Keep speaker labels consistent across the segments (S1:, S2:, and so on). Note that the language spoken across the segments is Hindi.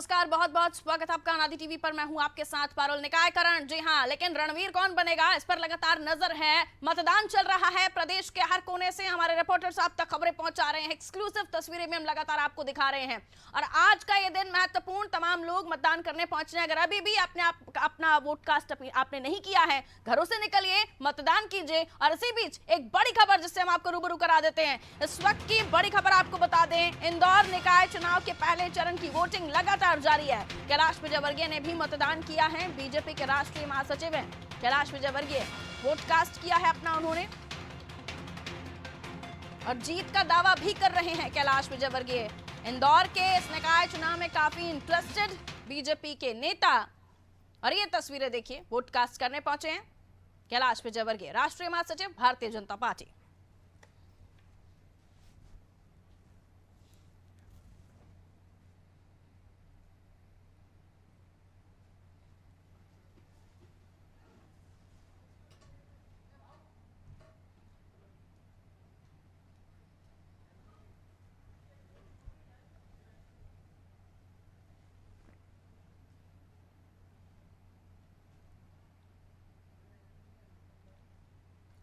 S1: नमस्कार, बहुत बहुत स्वागत है आपका अनादि टीवी पर। मैं हूं आपके साथ पारुल निकायकरण। जी हां, लेकिन रणवीर कौन बनेगा, इस पर लगातार नजर है। मतदान चल रहा है, प्रदेश के हर कोने से हमारे रिपोर्टर्स आप तक खबरें पहुंचा रहे हैं। एक्सक्लूसिव तस्वीरें भी हम लगातार आपको दिखा रहे हैं। और आज का ये दिन महत्वपूर्ण, तमाम लोग मतदान करने पहुंच रहे हैं। अगर अभी भी अपना वोट कास्ट आपने नहीं किया है, घरों से निकलिए, मतदान कीजिए। और इसी बीच एक बड़ी खबर जिससे हम आपको रूबरू करा देते हैं। इस वक्त की बड़ी खबर आपको बता दें, इंदौर निकाय चुनाव के पहले चरण की वोटिंग लगातार जारी है। कैलाश विजयवर्गीय ने भी मतदान किया है। बीजेपी के राष्ट्रीय महासचिव हैं कैलाश विजयवर्गीय, वोट कास्ट किया है अपना उन्होंने, और जीत का दावा भी कर रहे हैं कैलाश विजयवर्गीय। इंदौर के इस निकाय चुनाव में काफी इंटरेस्टेड बीजेपी के नेता, और ये तस्वीरें देखिए, वोट कास्ट करने पहुंचे हैं कैलाश विजयवर्गीय, राष्ट्रीय महासचिव भारतीय जनता पार्टी।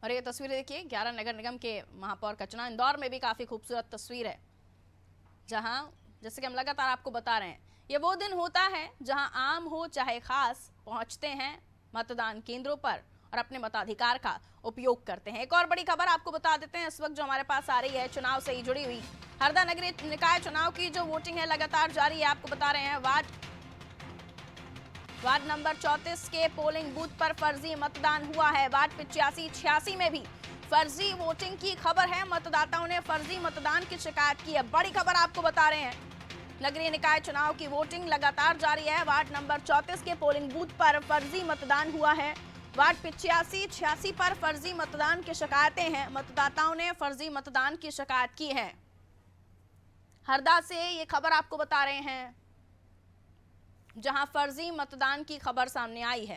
S1: और ये तस्वीर देखिए, 11 नगर निगम के महापौर का चुनाव। इंदौर में भी काफी खूबसूरत तस्वीर है, जहां जैसे कि हम लगातार आपको बता रहे हैं, ये वो दिन होता है जहां आम हो चाहे खास पहुंचते हैं मतदान केंद्रों पर और अपने मताधिकार का उपयोग करते हैं। एक और बड़ी खबर आपको बता देते हैं इस वक्त जो हमारे पास आ रही है, चुनाव से ही जुड़ी हुई। हरदा नगरीय निकाय चुनाव की जो वोटिंग है लगातार जारी है। आपको बता रहे हैं, वार्ड नंबर 34 के पोलिंग बूथ पर फर्जी मतदान हुआ है। वार्ड 85-86 में भी फर्जी वोटिंग की खबर है। मतदाताओं ने फर्जी मतदान की शिकायत की है। बड़ी खबर आपको बता रहे हैं, नगरीय निकाय चुनाव की वोटिंग लगातार जारी है। वार्ड नंबर 34 के पोलिंग बूथ पर फर्जी मतदान हुआ है। वार्ड 85-86 पर फर्जी मतदान की शिकायतें हैं। मतदाताओं ने फर्जी मतदान की शिकायत की है। हरदा से ये खबर आपको बता रहे हैं, जहां फर्जी मतदान की खबर सामने आई है।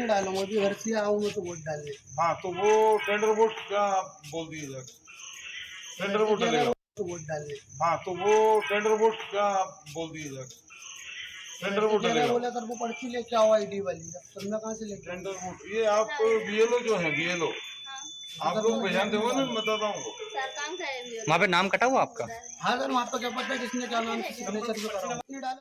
S2: डालो मोदी घर से आऊँ मैं तो वोट डालने।
S3: हाँ, तो वो टेंडर वोट का बोल दिया जाए, टेंडर वोट डलेगा
S2: तो वोट डालने।
S3: हाँ, तो वो टेंडर वोट का बोल दिया जाए, टेंडर वोट डलेगा।
S2: बोला सर वो पर्ची लेके आओ आईडी वाली, तो मैं कहाँ से लेके
S3: टेंडर वोट ये आप बीएलओ जो है बीएलओ, आप लोग पहचान दोगे ना मतदाताओं को।
S4: वहाँ पे नाम कटा हुआ आपका?
S2: हाँ सर, वहाँ पे क्या पता है किसने क्या नाम सिग्नेचर पे करा।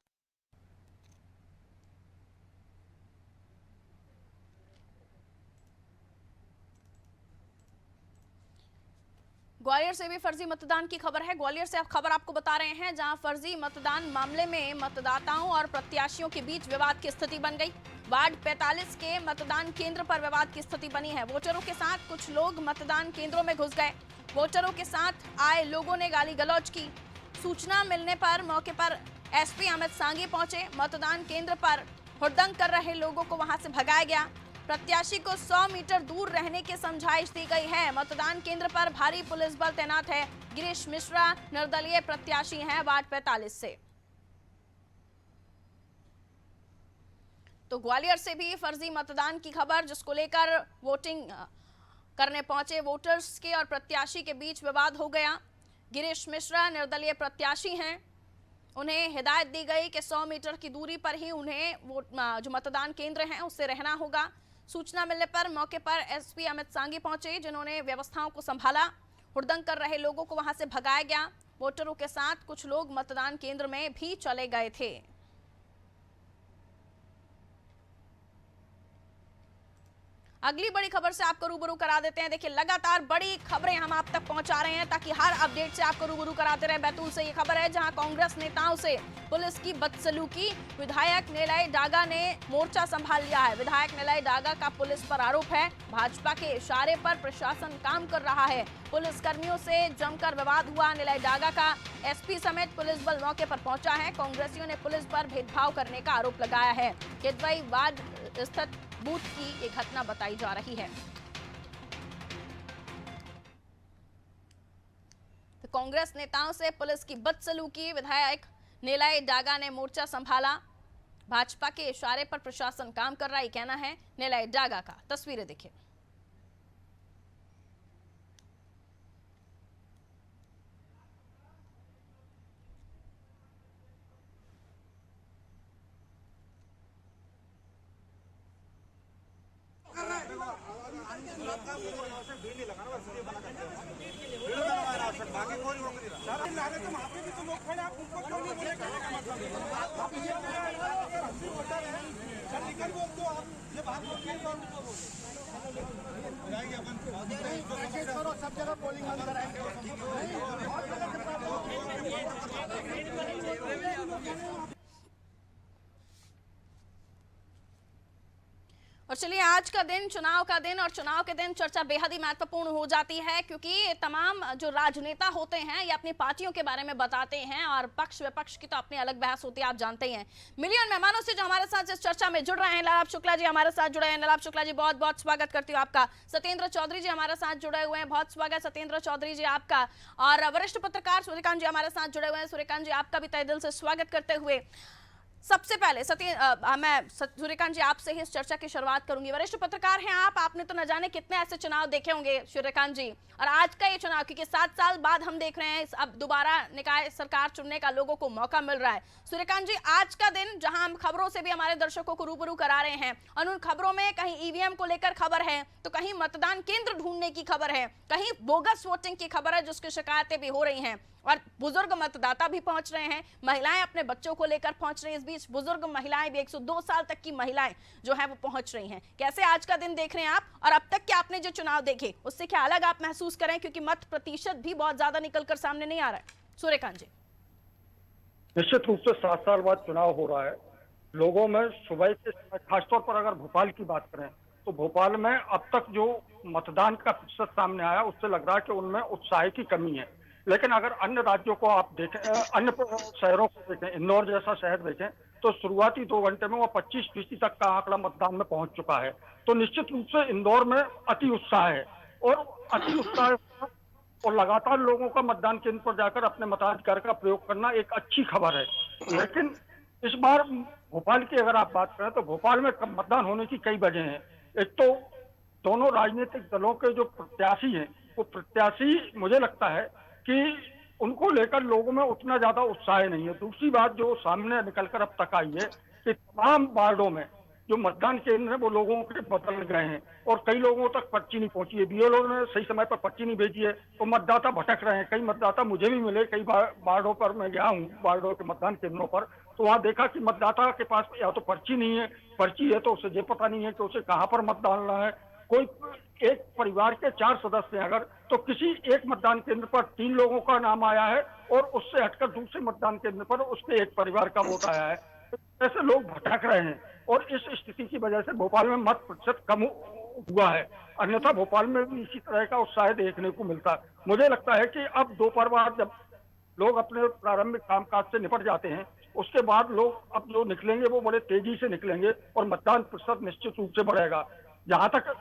S1: ग्वालियर से भी फर्जी मतदान की खबर है। ग्वालियर से अब खबर आपको बता रहे हैं, जहां फर्जी मतदान मामले में मतदाताओं और प्रत्याशियों के बीच विवाद की स्थिति बन गई। वार्ड 45 के मतदान केंद्र पर विवाद की स्थिति बनी है। वोटरों के साथ कुछ लोग मतदान केंद्रों में घुस गए। वोटरों के साथ आए लोगों ने गाली गलौज की। सूचना मिलने पर मौके पर एसपी अमित सांगी पहुंचे। मतदान केंद्र पर हुड़दंग कर रहे लोगों को वहां से भगाया गया। प्रत्याशी को 100 मीटर दूर रहने की समझाइश दी गई है। मतदान केंद्र पर भारी पुलिस बल तैनात है। गिरीश मिश्रा निर्दलीय प्रत्याशी हैं वार्ड 45 से। तो ग्वालियर से भी फर्जी मतदान की खबर, जिसको लेकर वोटिंग करने पहुंचे वोटर्स के और प्रत्याशी के बीच विवाद हो गया। गिरीश मिश्रा निर्दलीय प्रत्याशी हैं, उन्हें हिदायत दी गई कि 100 मीटर की दूरी पर ही उन्हें जो मतदान केंद्र है उससे रहना होगा। सूचना मिलने पर मौके पर एसपी अमित सांगी पहुंचे, जिन्होंने व्यवस्थाओं को संभाला। हुड़दंग कर रहे लोगों को वहां से भगाया गया। वोटरों के साथ कुछ लोग मतदान केंद्र में भी चले गए थे। अगली बड़ी खबर से आपको रूबरू करा देते हैं। देखिए, लगातार बड़ी खबरें हम आप तक पहुंचा रहे हैं ताकि हर अपडेट से आपको रूबरू कराते रहे। बैतूल से ये खबर है, जहां कांग्रेस नेताओं से पुलिस की बदसलूकी। विधायक निलय डागा ने मोर्चा संभाल लिया है। विधायक निलय डागा का पुलिस पर आरोप है, भाजपा के इशारे पर प्रशासन काम कर रहा है। पुलिस कर्मियों से जमकर विवाद हुआ। निलय डागा का एसपी समेत पुलिस बल मौके पर पहुंचा है। कांग्रेसियों ने पुलिस पर भेदभाव करने का आरोप लगाया है। किदवई वार्ड स्थित बूथ की ये घटना बताई जा रही है। तो कांग्रेस नेताओं से पुलिस की बदसलूकी, विधायक निलय डागा ने मोर्चा संभाला। भाजपा के इशारे पर प्रशासन काम कर रहा है, कहना है निलय डागा का। तस्वीरें देखिए। और चलिए, आज का दिन चुनाव का दिन, और चुनाव के दिन चर्चा बेहद ही महत्वपूर्ण हो जाती है, क्योंकि तमाम जो राजनेता होते हैं ये अपनी पार्टियों के बारे में बताते हैं, और पक्ष विपक्ष की तो अपनी अलग बहस होती है, आप जानते ही हैं। मिलियन मेहमानों से जो हमारे साथ इस चर्चा में जुड़ रहे हैं, नलाब शुक्ला जी हमारे साथ जुड़े हैं। नलाब शुक्ला जी, बहुत बहुत स्वागत करती हूँ आपका। सत्येंद्र चौधरी जी हमारे साथ जुड़े हुए हैं, बहुत स्वागत सत्येंद्र चौधरी जी आपका। और वरिष्ठ पत्रकार सूर्यकांत जी हमारे साथ जुड़े हुए हैं। सूर्यकांत जी, आपका भी तहे दिल से स्वागत करते हुए सबसे पहले मैं सूर्यकांत जी आपसे ही इस चर्चा की शुरुआत करूंगी। वरिष्ठ पत्रकार हैं आप, आपने तो न जाने कितने ऐसे चुनाव देखे होंगे सूर्यकांत जी, और आज का ये चुनाव, क्योंकि 7 साल बाद हम देख रहे हैं अब दोबारा निकाय सरकार चुनने का लोगों को मौका मिल रहा है। सूर्यकांत जी, आज का दिन जहां हम खबरों से भी हमारे दर्शकों को रूबरू करा रहे हैं, और उन खबरों में कहीं ईवीएम को लेकर खबर है, तो कहीं मतदान केंद्र ढूंढने की खबर है, कहीं बोगस वोटिंग की खबर है जिसकी शिकायतें भी हो रही हैं, और बुजुर्ग मतदाता भी पहुंच रहे हैं, महिलाएं अपने बच्चों को लेकर पहुंच रही हैं। इस बीच बुजुर्ग महिलाएं भी 102 साल तक की महिलाएं जो है वो पहुंच रही हैं। कैसे आज का दिन देख रहे हैं आप, और अब तक के आपने जो चुनाव देखे उससे क्या अलग आप महसूस करें, क्योंकि मत प्रतिशत भी बहुत ज्यादा निकलकर सामने नहीं आ रहा है। सूर्यकांत जी।
S5: निश्चित रूप से 7 साल बाद चुनाव हो रहा है। लोगों में सुबह से, खासतौर पर अगर भोपाल की बात करें तो भोपाल में अब तक जो मतदान का प्रतिशत सामने आया उससे लग रहा है कि उनमें उत्साह की कमी है। लेकिन अगर अन्य राज्यों को आप देखें, अन्य शहरों को देखें, इंदौर जैसा शहर देखें, तो शुरुआती 2 घंटे में वो 25% तक का आंकड़ा मतदान में पहुंच चुका है। तो निश्चित रूप से इंदौर में अति उत्साह है, और अति उत्साह और लगातार लोगों का मतदान केंद्र पर जाकर अपने मताधिकार का प्रयोग करना एक अच्छी खबर है। लेकिन इस बार भोपाल की अगर आप बात करें तो भोपाल में मतदान होने की कई वजह हैं। एक तो दोनों राजनीतिक दलों के जो प्रत्याशी हैं, वो प्रत्याशी मुझे लगता है कि उनको लेकर लोगों में उतना ज्यादा उत्साह नहीं है। दूसरी बात जो सामने निकलकर अब तक आई है कि तमाम वार्डों में जो मतदान केंद्र है वो लोगों के बदल गए हैं, और कई लोगों तक पर्ची नहीं पहुंची है। बीएलओ ने सही समय पर पर्ची नहीं भेजी है, तो मतदाता भटक रहे हैं। कई मतदाता मुझे भी मिले, कई वार्डों पर मैं गया हूँ, वार्डों के मतदान केंद्रों पर, तो वहां देखा कि मतदाता के पास या तो पर्ची नहीं है, पर्ची है तो उसे ये पता नहीं है कि उसे कहाँ पर मत डालना है। कोई एक परिवार के 4 सदस्य हैं अगर, तो किसी एक मतदान केंद्र पर 3 लोगों का नाम आया है, और उससे हटकर दूसरे मतदान केंद्र पर उसके एक परिवार का वोट आया है। ऐसे लोग भटक रहे हैं, और इस स्थिति की वजह से भोपाल में मत प्रतिशत कम हुआ है। अन्यथा भोपाल में भी इसी तरह का उत्साह देखने को मिलता है। मुझे लगता है कि अब दोपहर बाद जब लोग अपने प्रारंभिक कामकाज से निपट जाते हैं, उसके बाद लोग अब जो निकलेंगे वो बड़े तेजी से निकलेंगे, और मतदान प्रतिशत निश्चित रूप से बढ़ेगा। जहां तक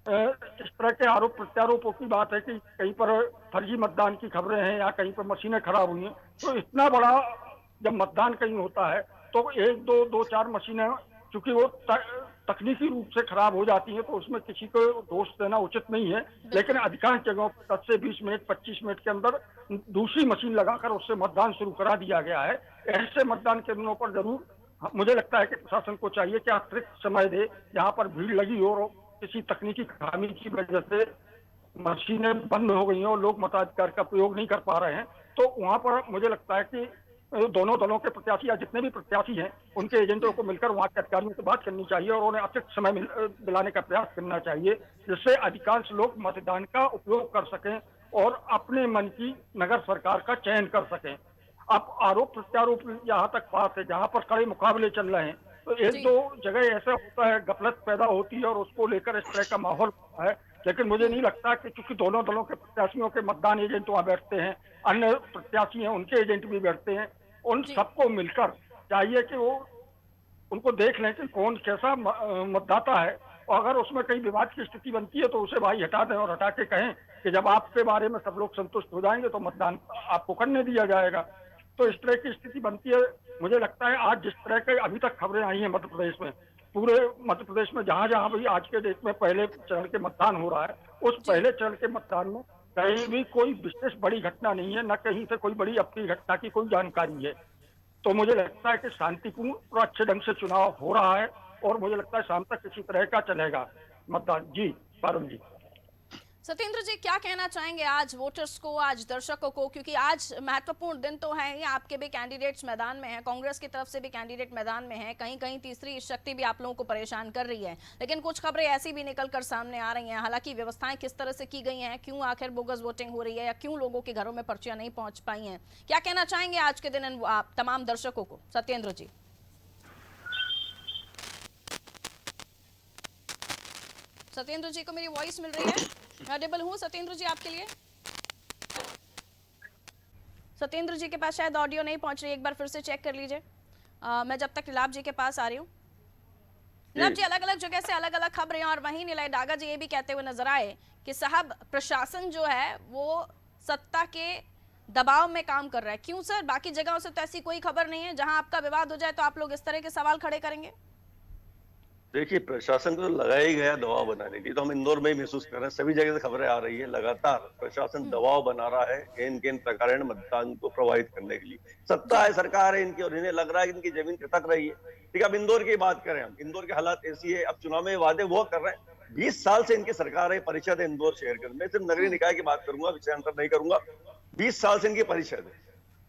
S5: इस तरह के आरोप प्रत्यारोपों की बात है कि कहीं पर फर्जी मतदान की खबरें हैं या कहीं पर मशीनें खराब हुई हैं, तो इतना बड़ा जब मतदान कहीं होता है तो 1, 2, 2, 4 मशीनें चूंकि वो तकनीकी रूप से खराब हो जाती हैं, तो उसमें किसी को दोष देना उचित नहीं है। लेकिन अधिकांश जगहों पर 10 से 20 मिनट 25 मिनट के अंदर दूसरी मशीन लगाकर उससे मतदान शुरू करा दिया गया है। ऐसे मतदान केंद्रों पर जरूर मुझे लगता है कि प्रशासन को चाहिए कि अतिरिक्त समय दे, जहाँ पर भीड़ लगी हो और किसी तकनीकी खामी की वजह से मशीनें बंद हो गई हैं और लोग मताधिकार का प्रयोग नहीं कर पा रहे हैं, तो वहां पर मुझे लगता है कि दोनों दलों के प्रत्याशी या जितने भी प्रत्याशी हैं उनके एजेंटों को मिलकर वहां के अधिकारियों से बात करनी चाहिए, और उन्हें अतिरिक्त समय दिलाने का प्रयास करना चाहिए, जिससे अधिकांश लोग मतदान का उपयोग कर सकें और अपने मन की नगर सरकार का चयन कर सकें। अब आरोप प्रत्यारोप यहाँ तक बात है जहाँ पर कड़े मुकाबले चल रहे हैं, तो 1-2 जगह ऐसा होता है, गफलत पैदा होती है और उसको लेकर इस तरह का माहौल होता है। लेकिन मुझे नहीं लगता कि चूंकि दोनों दलों के प्रत्याशियों के मतदान एजेंट वहां बैठते हैं, अन्य प्रत्याशी हैं उनके एजेंट भी बैठते हैं, उन सबको मिलकर चाहिए कि वो उनको देख लें कि कौन कैसा मतदाता है, और अगर उसमें कहीं विवाद की स्थिति बनती है तो उसे भाई हटा दें, और हटा के कहें कि जब आपके बारे में सब लोग संतुष्ट हो जाएंगे तो मतदान आपको करने दिया जाएगा। तो इस तरह की स्थिति बनती है। मुझे लगता है आज जिस तरह के अभी तक खबरें आई हैं मध्य प्रदेश में, पूरे मध्य प्रदेश में जहां जहां भी आज के डेट में पहले चरण के मतदान हो रहा है, उस पहले चरण के मतदान में कहीं भी कोई विशेष बड़ी घटना नहीं है, न कहीं से कोई बड़ी अप्रिय घटना की कोई जानकारी है। तो मुझे लगता है कि शांतिपूर्ण और अच्छे ढंग से चुनाव हो रहा है, और मुझे लगता है शाम तक किसी तरह का चलेगा मतदान। जी पारुल जी।
S1: सत्येंद्र जी, क्या कहना चाहेंगे आज वोटर्स को, आज दर्शकों को, क्योंकि आज महत्वपूर्ण दिन तो है ही, आपके भी कैंडिडेट्स मैदान में हैं, कांग्रेस की तरफ से भी कैंडिडेट मैदान में है, कहीं कहीं तीसरी शक्ति भी आप लोगों को परेशान कर रही है, लेकिन कुछ खबरें ऐसी भी निकल कर सामने आ रही हैं। हालांकि व्यवस्थाएं किस तरह से की गई हैं, क्यों आखिर बोगस वोटिंग हो रही है, या क्यों लोगों के घरों में पर्चियां नहीं पहुंच पाई हैं, क्या कहना चाहेंगे आज के दिन आप तमाम दर्शकों को, सत्येंद्र जी? सत्येंद्र जी को मेरी वॉइस मिल रही है? ऑडिबल हूँ सत्येंद्र जी आपके लिए? सत्येंद्र जी के पास शायद ऑडियो नहीं पहुंच रही, एक बार फिर से चेक कर लीजिए। मैं जब तक नीलाभ जी के पास आ रही हूँ। नीलाभ जी, अलग अलग जगह से अलग अलग खबरें, और वहीं नीलय डागा जी ये भी कहते हुए नजर आए कि साहब प्रशासन जो है वो सत्ता के दबाव में काम कर रहा है। क्यों सर? बाकी जगहों से तो ऐसी कोई खबर नहीं है, जहां आपका विवाद हो जाए तो आप लोग इस तरह के सवाल खड़े करेंगे?
S6: देखिए, प्रशासन को तो लगाया ही गया दबाव बनाने के लिए, तो हम इंदौर में ही महसूस कर रहे हैं, सभी जगह से खबरें आ रही है, लगातार प्रशासन दबाव बना रहा है इन प्रकार मतदान को प्रभावित करने के लिए। सत्ता है, सरकार है इनकी, और इन्हें लग रहा है कि इनकी जमीन खिसक रही है। ठीक है, अब इंदौर की बात करें, हम इंदौर के हालात ऐसी है, अब चुनाव में वादे वो कर रहे हैं, 20 साल से इनकी सरकार है, परिषद है इंदौर शहर के, मैं सिर्फ नगरीय निकाय की बात करूंगा, विषयांतर नहीं करूंगा। 20 साल से इनकी परिषद है,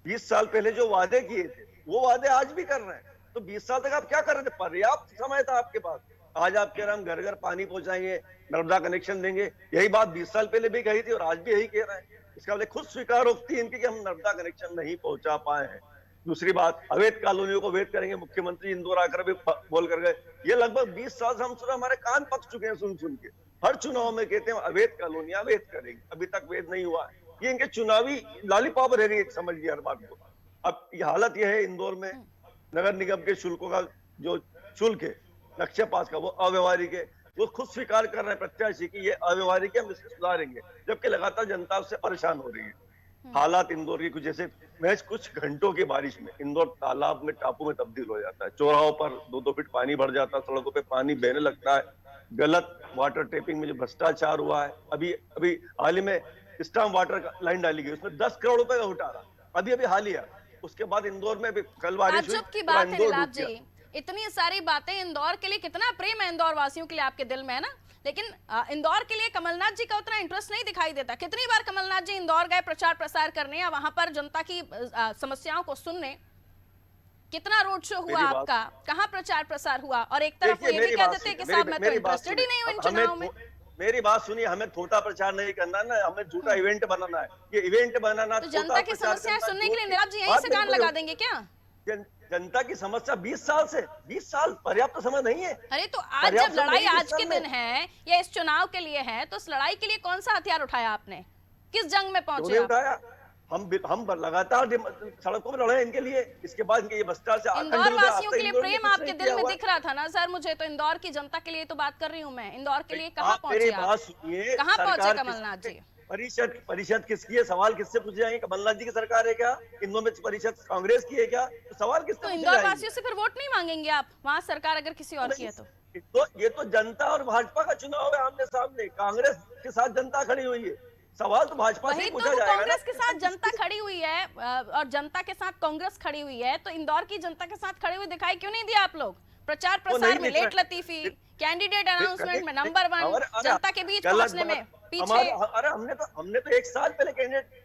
S6: 20 साल पहले जो वादे किए थे वो वादे आज भी कर रहे हैं। तो 20 साल तक आप क्या कर रहे थे? पर्याप्त समय था आपके पास। आज आप कह रहे हैं हम घर घर पानी पहुंचाएंगे, नर्मदा कनेक्शन देंगे, यही बात 20 साल पहले भी कही थी और आज भी यही कह रहे हैं। इसका मतलब खुद स्वीकारोक्ति इनकी कि हम नर्मदा कनेक्शन नहीं पहुंचा पाए हैं। दूसरी बात, अवैध कॉलोनियों को वैध करेंगे, मुख्यमंत्री इंदौर आकर भी बोल कर गए। ये लगभग 20 साल से हम सुना, हमारे कान पक चुके हैं सुन सुन के, हर चुनाव में कहते हैं अवैध कॉलोनियां वैध करेंगे, अभी तक वैध नहीं हुआ है। ये इनके चुनावी लॉलीपॉप रह गई, समझ लिया हर बात को। अब ये हालत यह है इंदौर में, नगर निगम के शुल्कों का जो शुल्क है लक्ष्य पास का, वो अव्यवहारिक है। वो खुद स्वीकार कर रहे हैं प्रत्याशी की ये अव्यवहारिक है, हम इसको सुधारेंगे, जबकि लगातार जनता उससे परेशान हो रही है। हालात इंदौर की कुछ ऐसे, महज कुछ घंटों की बारिश में इंदौर तालाब में, टापू में तब्दील हो जाता है। चौराहों पर 2-2 फीट पानी भर जाता है, सड़कों पे पानी बहने लगता है। गलत वाटर टेपिंग में जो भ्रष्टाचार हुआ है, अभी हाल ही में स्टाम वाटर का लाइन डाली गई, उसमें 10 करोड़ रुपए का घोटाला अभी हाल ही है। उसके बाद इंदौर में भी कल बारिश हुई,
S1: की बात है नीलाभ जी, इतनी सारी बातें, इंदौर के लिए कितना प्रेम है इंदौर वासियों के लिए आपके दिल में, है ना, लेकिन इंदौर के लिए कमलनाथ जी का उतना इंटरेस्ट नहीं दिखाई देता। कितनी बार कमलनाथ जी इंदौर गए प्रचार प्रसार करने या वहां पर जनता की समस्याओं को सुनने? कितना रोड शो हुआ आपका, कहाँ प्रचार प्रसार हुआ? और एक तरफ वो ये भी कह देते हैं कि साहब मैं तो इंटरेस्टेड ही नहीं हूं इन चुनाव में।
S6: मेरी बात सुनिए, हमें थोटा प्रचार नहीं करना ना, हमें झूठा इवेंट बनाना है। ये इवेंट बनाना,
S1: तो जनता की समस्याएं सुनने के लिए नीलाभ जी यहीं से कान लगा देंगे क्या?
S6: जनता की समस्या 20 साल से, 20 साल पर्याप्त समय नहीं है।
S1: अरे तो आज जब लड़ाई आज के दिन है या इस चुनाव के लिए है, तो इस लड़ाई के लिए कौन सा हथियार उठाया आपने? किस जंग में पहुंचे?
S6: उठाया हम लगातार सड़कों पर लड़े इनके लिए। इसके बाद इनके ये भ्रष्टाचार,
S1: इंदौर वासियों के लिए प्रेम आपके दिल में दिख रहा था ना सर मुझे, तो इंदौर की जनता के लिए तो बात कर रही हूँ मैं। इंदौर के लिए कहाँ पहुंचे आप? कहाँ पहुंचे कमलनाथ जी?
S6: परिषद किसकी है? सवाल किससे पूछे जाएंगे? कमलनाथ जी की सरकार है क्या? इंदौर में परिषद कांग्रेस की है क्या? तो सवाल किससे?
S1: तो इंदौर वासियों से फिर वोट नहीं मांगेंगे आप? वहाँ सरकार अगर किसी और की है
S6: तो ये तो जनता और भाजपा का चुनाव है आमने सामने। कांग्रेस के साथ जनता खड़ी हुई है, सवाल तो भाजपा से पूछा जाएगा।
S1: कांग्रेस के साथ जनता खड़ी हुई है और जनता के साथ कांग्रेस खड़ी हुई है, तो इंदौर की जनता के साथ खड़े हुए दिखाई क्यों नहीं दिया आप लोग? प्रचार प्रसार में लेट लतीफी, कैंडिडेट अनाउंसमेंट में नंबर 1, जनता के बीच पहुंचने में पीछे।
S6: अरे हमने तो 1 साल पहले कैंडिडेट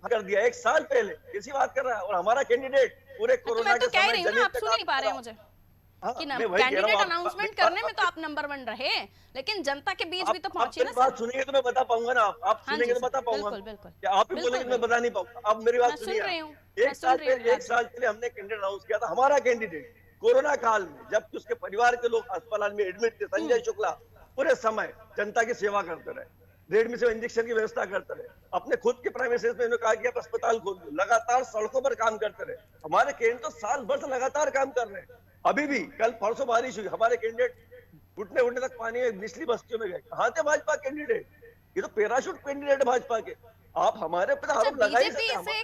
S6: कर दिया, 1 साल पहले किसी बात कर रहा है, और हमारा कैंडिडेट पूरे कोरोना के
S1: कह रही हूँ ना, आप सुन नहीं पा रहे हैं मुझे कि कैंडिडेट अनाउंसमेंट करने में तो आप नंबर 1 रहे, लेकिन जनता के बीच भी तो पहुंचे ना।
S6: बात सुनेंगे तो मैं बता पाऊंगा ना, आप सुनेंगे तो बता पाऊंगा।
S1: बिल्कुल।
S6: क्या आप ही बोलेंगे मैं बता नहीं पाऊंगा? आप मेरी बात सुनिए। 1 साल पहले हमने कैंडिडेट अनाउंस किया था, हमारा कैंडिडेट कोरोना काल में, जबकि उसके परिवार के लोग अस्पताल में एडमिट थे, संजय शुक्ला पूरे समय जनता की सेवा करते रहे, रेमडेसिविर इंजेक्शन की व्यवस्था करते रहे, अपने खुद के प्राइवेट में कहा कि आप अस्पताल खोल दो, लगातार सड़कों पर काम करते रहे। हमारे कैंडिडेट तो साल भर से लगातार काम कर रहे हैं। अभी भी कल परसों बारिश हुई, हमारे कैंडिडेट घुटने तक पानी में निचली बस्तियों में गए। कहाँ थे भाजपा कैंडिडेट? ये तो पैराशूट कैंडिडेट भाजपा के। आप हमारे पे आरोप लगाइए।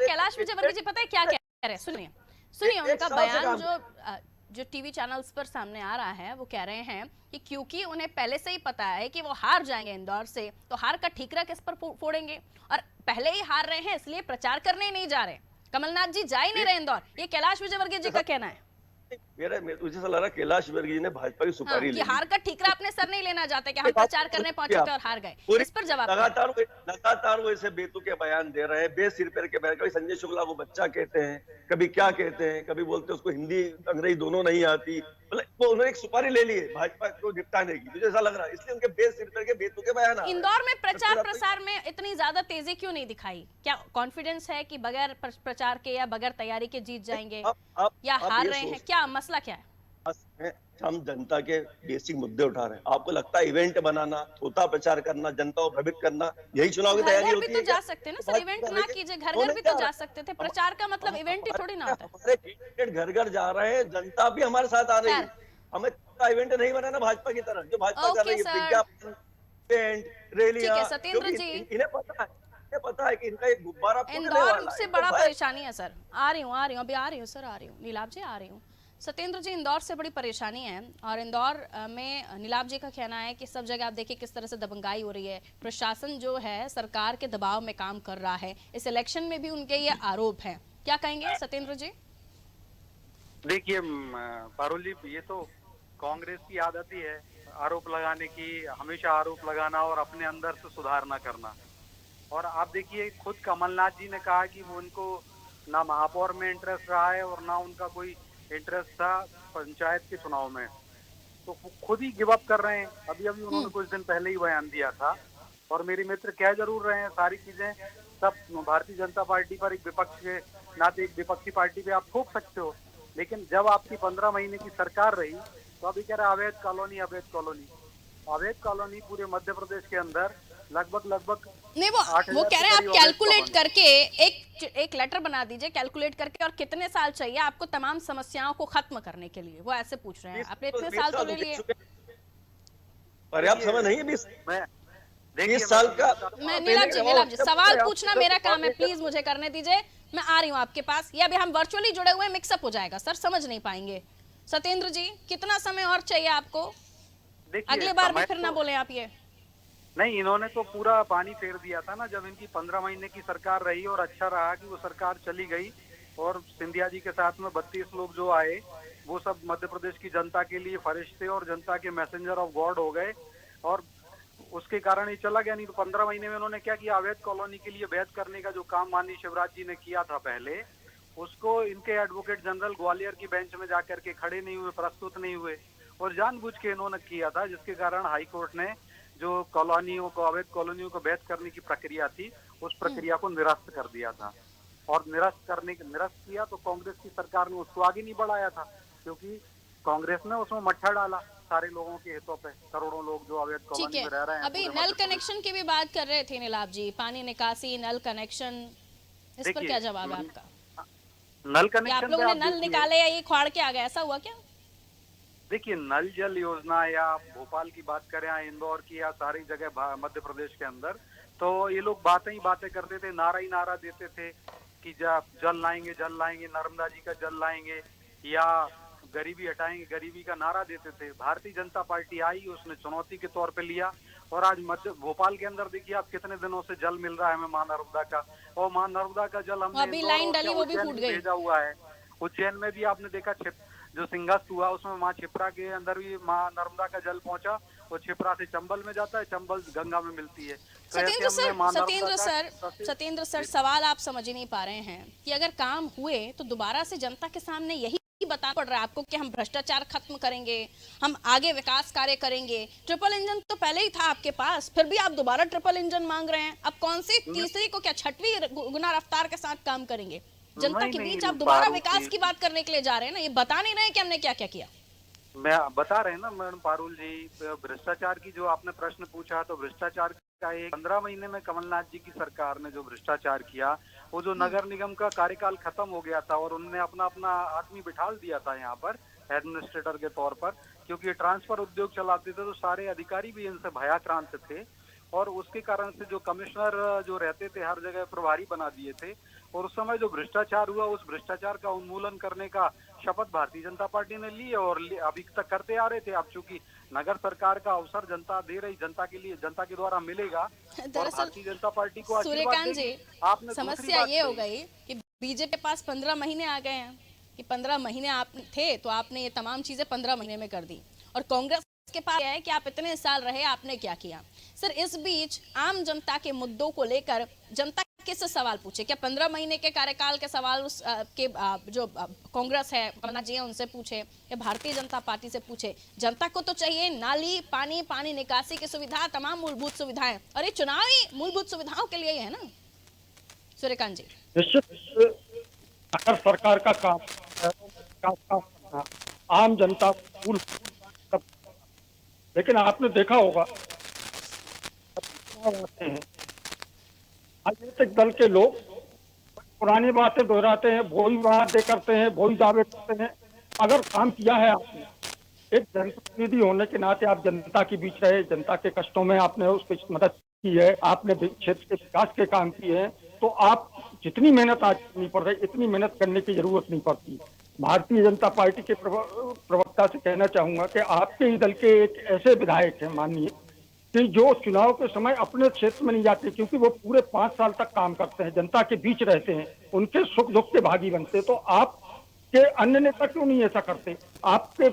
S1: कैलाश विजयवर्गीय जी पता है क्या कह रहे हैं? सुनिए उनका बयान जो टीवी चैनल्स पर सामने आ रहा है, वो कह रहे हैं कि क्योंकि उन्हें पहले से ही पता है कि वो हार जाएंगे इंदौर से, तो हार का ठीकरा किस पर फोड़ेंगे, और पहले ही हार रहे हैं इसलिए प्रचार करने ही नहीं जा रहे। कमलनाथ जी जा ही नहीं रहे इंदौर, ये कैलाश विजयवर्गीय जी का कहना है।
S6: मुझे ऐसा लग रहा है कैलाश विर्क जी ने भाजपा की सुपारी
S1: कि
S6: ले ली।
S1: हार का ठीकरा अपने सर नहीं लेना चाहते कि हम प्रचार करने पहुंचे थे और हार गए। इस पर जवाब
S6: लगातार वो ऐसे बेतुके बयान दे रहे हैं, बेसिर पैर के बयान। कभी संजय शुक्ला को बच्चा कहते हैं, कभी क्या कहते हैं, कभी बोलते हैं उसको हिंदी अंग्रेजी दोनों नहीं आती। मतलब वो उन्होंने एक सुपारी ले ली है भाजपा को निपटाने की, मुझे ऐसा लग रहा है, इसलिए उनके बेसिर पैर के बेतुके बयान आ रहे हैं।
S1: इंदौर में प्रचार प्रसार में इतनी ज्यादा तेजी क्यों नहीं दिखाई? क्या कॉन्फिडेंस है कि बगैर प्रचार के या बगैर तैयारी के जीत जाएंगे या हार रहे हैं? क्या मसला क्या है?
S6: हम जनता के बेसिक मुद्दे उठा रहे हैं। आपको लगता है इवेंट बनाना, छोटा प्रचार करना, जनता को भ्रमित करना, यही चुनाव की तैयारी होती है?
S1: घर भी तो जा सकते हैं ना सर, इवेंट ना कीजिए, घर घर भी तो जा सकते थे। प्रचार का मतलब इवेंट ही थोड़ी ना होता है।
S6: हमारे कैंडिडेट घर घर जा रहे हैं, जनता भी हमारे साथ आ रही है। हमें इवेंट नहीं बनाना भाजपा की तरह, जो भाजपा कर रही है, विज्ञापन, इवेंट, रैलियां।
S1: सत्येंद्र जी,
S6: इन्हें पता है कि इनका एक गुब्बारा
S1: इंदौर से बड़ा परेशानी है सर। आ रही हूँ अभी आ रही हूँ सर, आ रही हूँ नीलाभ जी, आ रही हूँ। सत्येंद्र जी, इंदौर से बड़ी परेशानी है और इंदौर में नीलाभ जी का कहना है कि सब जगह आप देखिए किस तरह से दबंगाई हो रही है। प्रशासन जो है सरकार के दबाव में काम कर रहा है। इस इलेक्शन में भी उनके ये आरोप हैं। क्या कहेंगे सत्येंद्र जी?
S7: देखिए पारुल जी, ये तो कांग्रेस की आदत ही है आरोप लगाने की, हमेशा आरोप लगाना और अपने अंदर से सुधार न करना। और आप देखिए खुद कमलनाथ जी ने कहा कि वो उनको ना महापौर में इंटरेस्ट रहा है और ना उनका कोई इंटरेस्ट था पंचायत के चुनाव में, तो खुद ही गिव अप कर रहे हैं। अभी उन्होंने कुछ दिन पहले ही बयान दिया था। और मेरे मित्र कह जरूर रहे हैं सारी चीजें, सब भारतीय जनता पार्टी पर एक विपक्ष के नाते एक विपक्षी पार्टी पे आप थोप सकते हो, लेकिन जब आपकी 15 महीने की सरकार रही तो अभी कह रहा है अवैध कॉलोनी, अवैध कॉलोनी, अवैध कॉलोनी पूरे मध्य प्रदेश के अंदर लगभग
S1: नहीं, वो कह रहे हैं आप कैलकुलेट करके एक लेटर बना दीजिए, कैलकुलेट करके, और कितने साल चाहिए आपको तमाम समस्याओं को खत्म करने के लिए, वो ऐसे पूछ रहे हैं। आपने इतने साल तो ले लिए,
S6: पर्याप्त समय नहीं है 20 साल का।
S1: मैं नीलाभ जी सवाल पूछना मेरा काम है, प्लीज मुझे करने दीजिए। मैं आ रही हूँ आपके पास, ये अभी हम वर्चुअली जुड़े हुए, मिक्सअप हो जाएगा सर, समझ नहीं पाएंगे। सत्येंद्र जी, कितना समय और चाहिए आपको? अगली बार भी फिर ना बोले आप ये।
S7: नहीं, इन्होंने तो पूरा पानी फेर दिया था ना जब इनकी 15 महीने की सरकार रही, और अच्छा रहा कि वो सरकार चली गई और सिंधिया जी के साथ में 32 लोग जो आए वो सब मध्य प्रदेश की जनता के लिए फरिश्ते और जनता के मैसेंजर ऑफ गॉड हो गए, और उसके कारण ही चला गया। नहीं तो 15 महीने में उन्होंने क्या किया, अवैध कॉलोनी के लिए वैध करने का जो काम माननीय शिवराज जी ने किया था पहले, उसको इनके एडवोकेट जनरल ग्वालियर की बेंच में जाकर के खड़े नहीं हुए, प्रस्तुत नहीं हुए, और जानबूझ के इन्होंने किया था, जिसके कारण हाईकोर्ट ने जो कॉलोनियों को, अवैध कॉलोनियों को वैध करने की प्रक्रिया थी, उस प्रक्रिया को निरस्त कर दिया था। और निरस्त किया तो कांग्रेस की सरकार ने उसको आगे नहीं बढ़ाया था, क्योंकि कांग्रेस ने उसमें मट्ठा डाला सारे लोगों के हितों पे, करोड़ों लोग जो अवैध कॉलोनी में रह रहे हैं।
S1: अभी नल कनेक्शन की भी बात कर रहे थे नीलाभ जी, पानी निकासी, नल कनेक्शन, इस पर क्या जवाब है आपका?
S7: नल कनेक्शन
S1: आप लोगों ने नल निकाले या ये खोड़ के आ गया, ऐसा हुआ क्या?
S7: देखिए, नल जल योजना, या भोपाल की बात करें या इंदौर की या सारी जगह मध्य प्रदेश के अंदर, तो ये लोग बातें ही बातें करते थे, नारा ही नारा देते थे कि जल लाएंगे, नर्मदा जी का जल लाएंगे, या गरीबी हटाएंगे, गरीबी का नारा देते थे। भारतीय जनता पार्टी आई, उसने चुनौती के तौर पे लिया, और आज भोपाल के अंदर देखिए आप कितने दिनों से जल मिल रहा है हमें मां नर्मदा का, और मां नर्मदा का जल हमने
S1: अभी लाइन डली वो भी फूट गई,
S7: भेजा हुआ है। उज्जैन में भी आपने देखा जो सिंगस्त हुआ, उसमें माँ छिपरा के अंदर भी माँ नर्मदा का जल पहुंचा, वो छिपरा से चंबल में जाता है, चंबल गंगा में मिलती है।
S1: सत्येंद्र सर, सवाल आप समझ ही नहीं पा रहे हैं कि अगर काम हुए तो दोबारा से जनता के सामने यही बताना पड़ रहा है आपको कि हम भ्रष्टाचार खत्म करेंगे, हम आगे विकास कार्य करेंगे। ट्रिपल इंजन तो पहले ही था आपके पास, फिर भी आप दोबारा ट्रिपल इंजन मांग रहे हैं। अब कौन सी तीसरी को, क्या छठवीं गुना रफ्तार के साथ काम करेंगे? जनता के बीच आप दोबारा विकास की बात करने के लिए जा रहे हैं ना, ये बता नहीं रहे कि हमने क्या क्या किया।
S7: मैं बता रहे हैं ना मैडम पारुल जी, भ्रष्टाचार की जो आपने प्रश्न पूछा, तो भ्रष्टाचार का एक 15 महीने में कमलनाथ जी की सरकार ने जो भ्रष्टाचार किया, वो जो नगर निगम का कार्यकाल खत्म हो गया था और उन्होंने अपना आदमी बिठाल दिया था यहाँ पर एडमिनिस्ट्रेटर के तौर पर, क्योंकि ये ट्रांसफर उद्योग चलाते थे, तो सारे अधिकारी भी इनसे भयाक्रांत थे, और उसके कारण से जो कमिश्नर जो रहते थे हर जगह प्रभारी बना दिए थे। और उस समय जो भ्रष्टाचार हुआ, उस भ्रष्टाचार का उन्मूलन करने का शपथ भारतीय जनता पार्टी ने ली, और अभी तक करते आ रहे थे। अब चूंकि नगर सरकार का अवसर जनता दे रही, जनता के लिए, जनता के द्वारा मिलेगा,
S1: दरअसल
S7: भारतीय जनता पार्टी को
S1: सूर्यकांत जी, समस्या ये हो गई कि बीजेपी के पास 15 महीने आ गए हैं, कि 15 महीने आप थे तो आपने ये तमाम चीजें 15 महीने में कर दी, और कांग्रेस के पास है कि आप इतने साल रहे, आपने क्या किया। सर, इस बीच आम जनता के मुद्दों को लेकर जनता किससे सवाल पूछे? क्या 15 महीने के कार्यकाल के सवाल के जो कांग्रेस है जी उनसे पूछे, या भारतीय जनता पार्टी से पूछे? जनता को तो चाहिए नाली, पानी निकासी की सुविधा, तमाम मूलभूत सुविधाएं, और ये चुनावी मूलभूत सुविधाओं के लिए ही है ना। सूर्यकांत जी,
S5: निश्चित अगर सरकार का काम करना आम जनता को, लेकिन आपने देखा होगा राजनीतिक दल के लोग पुरानी बातें दोहराते हैं, वही वादे करते हैं, वही दावे करते हैं। अगर काम किया है आपने, एक जनप्रतिनिधि होने के नाते आप जनता के बीच रहे, जनता के कष्टों में आपने उसकी मदद की है, आपने क्षेत्र के विकास के काम किए हैं, तो आप जितनी मेहनत आज करनी पड़ रही, इतनी मेहनत करने की जरूरत नहीं पड़ती। भारतीय जनता पार्टी के प्रवक्ता से कहना चाहूंगा कि आपके ही दल के एक ऐसे विधायक हैं माननीय, कि जो चुनाव के समय अपने क्षेत्र में नहीं जाते, क्योंकि वो पूरे 5 साल तक काम करते हैं, जनता के बीच रहते हैं, उनके सुख दुख के भागी बनते। तो आप के अन्य नेता क्यों नहीं ऐसा करते? आपके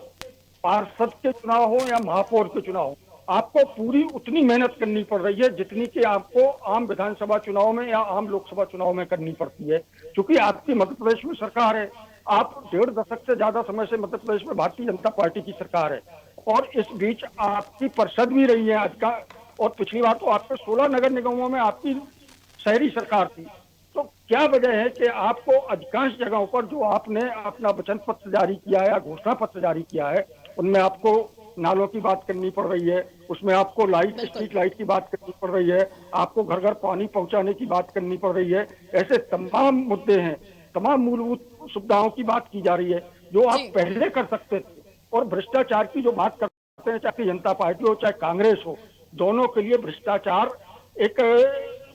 S5: पार्षद के चुनाव हो या महापौर के चुनाव हो, आपको पूरी उतनी मेहनत करनी पड़ रही है जितनी कि आपको आम विधानसभा चुनाव में या आम लोकसभा चुनाव में करनी पड़ती है। क्योंकि आपकी मध्य प्रदेश में सरकार है, आप 1.5 दशक से ज्यादा समय से मध्य प्रदेश में भारतीय जनता पार्टी की सरकार है, और इस बीच आपकी परिषद भी रही है आज का, और पिछली बार तो आपके 16 नगर निगमों में आपकी शहरी सरकार थी। तो क्या वजह है कि आपको अधिकांश जगहों पर जो आपने अपना वचन पत्र जारी किया है या घोषणा पत्र जारी किया है, उनमें आपको नालों की बात करनी पड़ रही है, उसमें आपको लाइट, स्ट्रीट लाइट की बात करनी पड़ रही है, आपको घर घर पानी पहुंचाने की बात करनी पड़ रही है। ऐसे तमाम मुद्दे हैं, तमाम मूलभूत सुविधाओं की बात की जा रही है जो आप पहले कर सकते थे। और भ्रष्टाचार की जो बात करते हैं, चाहे जनता पार्टी हो चाहे कांग्रेस हो, दोनों के लिए भ्रष्टाचार एक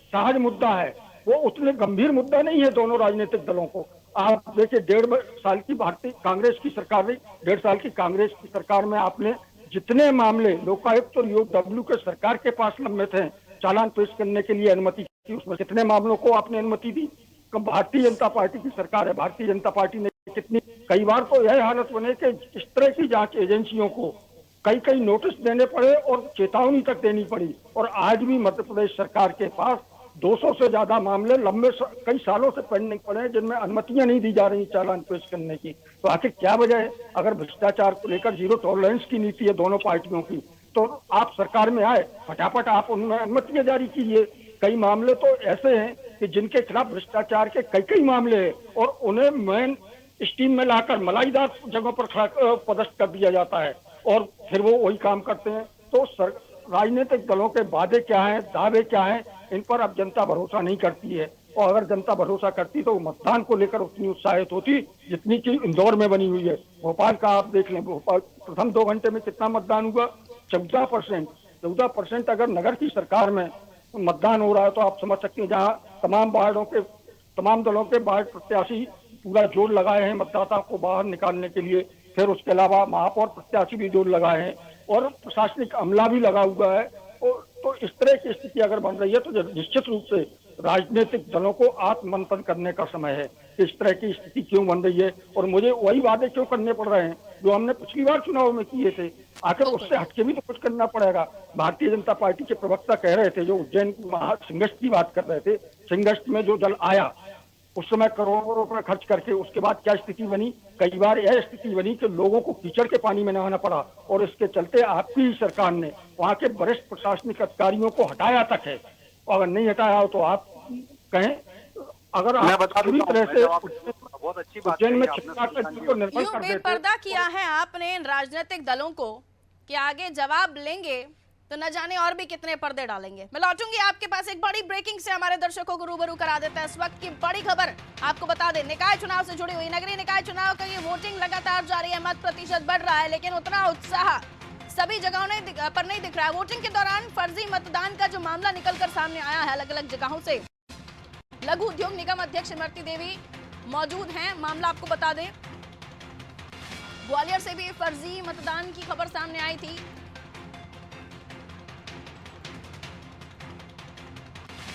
S5: सहज मुद्दा है, वो उतने गंभीर मुद्दा नहीं है दोनों राजनीतिक दलों को। आप देखिए 1.5 साल की भारतीय कांग्रेस की सरकार रही, 1.5 साल की कांग्रेस की सरकार में आपने जितने मामले लोकायुक्त और यूडब्ल्यू के सरकार के पास लंबित हैं, चालान पेश करने के लिए अनुमति की, उसमें कितने मामलों को आपने अनुमति दी? भारतीय जनता पार्टी की सरकार है, भारतीय जनता पार्टी ने कितनी, कई बार तो यह हालत बने कि इस तरह की जांच एजेंसियों को कई नोटिस देने पड़े और चेतावनी तक देनी पड़ी। और आज भी मध्य प्रदेश सरकार के पास 200 से ज्यादा मामले लंबे कई सालों से पेंडिंग पड़े हैं, जिनमें अनुमतियां नहीं दी जा रही चालान पेश करने की। तो आखिर क्या वजह है? अगर भ्रष्टाचार को लेकर जीरो टॉलरेंस की नीति है दोनों पार्टियों की, तो आप सरकार में आए, फटाफट आप उनमें अनुमतियां जारी कीजिए। कई मामले तो ऐसे हैं कि जिनके खिलाफ भ्रष्टाचार के कई मामले हैं, और उन्हें मेन स्टीम में लाकर मलाईदार जगहों पर पदस्थ कर दिया जाता है, और फिर वो वही काम करते हैं। तो राजनीतिक दलों के वादे क्या हैं, दावे क्या हैं, इन पर अब जनता भरोसा नहीं करती है। और अगर जनता भरोसा करती तो मतदान को लेकर उतनी उत्साहित होती जितनी कि इंदौर में बनी हुई है। भोपाल का आप देख लें, भोपाल प्रथम 2 घंटे में कितना मतदान हुआ? 14%। अगर नगर की सरकार में मतदान हो रहा है तो आप समझ सकते हैं, जहाँ तमाम दलों के वार्ड प्रत्याशी पूरा जोर लगाए हैं मतदाता को बाहर निकालने के लिए, फिर उसके अलावा महापौर प्रत्याशी भी जोर लगाए हैं, और प्रशासनिक अमला भी लगा हुआ है। और तो इस तरह की स्थिति अगर बन रही है तो निश्चित रूप से राजनीतिक दलों को आत्ममंथन करने का समय है। इस तरह की स्थिति क्यों बन रही है, और मुझे वही वादे क्यों करने पड़ रहे हैं जो हमने पिछली बार चुनाव में किए थे? आखिर उससे हटके भी तो कुछ करना पड़ेगा। भारतीय जनता पार्टी के प्रवक्ता कह रहे थे, जो उज्जैन सिंगस्ट की बात कर रहे थे, सिंगस्ट में जो जल आया उस समय करोड़ों रुपए खर्च करके, उसके बाद क्या स्थिति बनी? कई बार यह स्थिति बनी कि लोगों को कीचड़ के पानी में नहाना पड़ा, और इसके चलते आपकी ही सरकार ने वहां के वरिष्ठ प्रशासनिक अधिकारियों को हटाया तक है। और अगर नहीं हटाया हो तो आप कहें, अगर आप पूरी तरह से
S7: बहुत अच्छी बात
S5: उज्जैन में छिपका कर को निर्भर कर देते,
S1: बेपर्दा किया है आपने इन राजनीतिक दलों को कि आगे जवाब लेंगे तो न जाने और भी कितने पर्दे डालेंगे। मैं लौटूंगी आपके पास एक बड़ी ब्रेकिंग से, हमारे दर्शकों को रूबरू करा देता है इस वक्त की बड़ी खबर। आपको बता दें, निकाय चुनाव से जुड़ी हुई नगरीय निकाय चुनाव का ये वोटिंग लगातार जारी है, मत प्रतिशत बढ़ रहा है, लेकिन उतना उत्साह सभी जगहों पर नहीं दिख रहा है। वोटिंग के दौरान फर्जी मतदान का जो मामला निकलकर सामने आया है अलग अलग जगहों से, लघु उद्योग निगम अध्यक्ष इमरती देवी मौजूद हैं। मामला आपको बता दें, ग्वालियर से भी फर्जी मतदान की खबर सामने आई थी।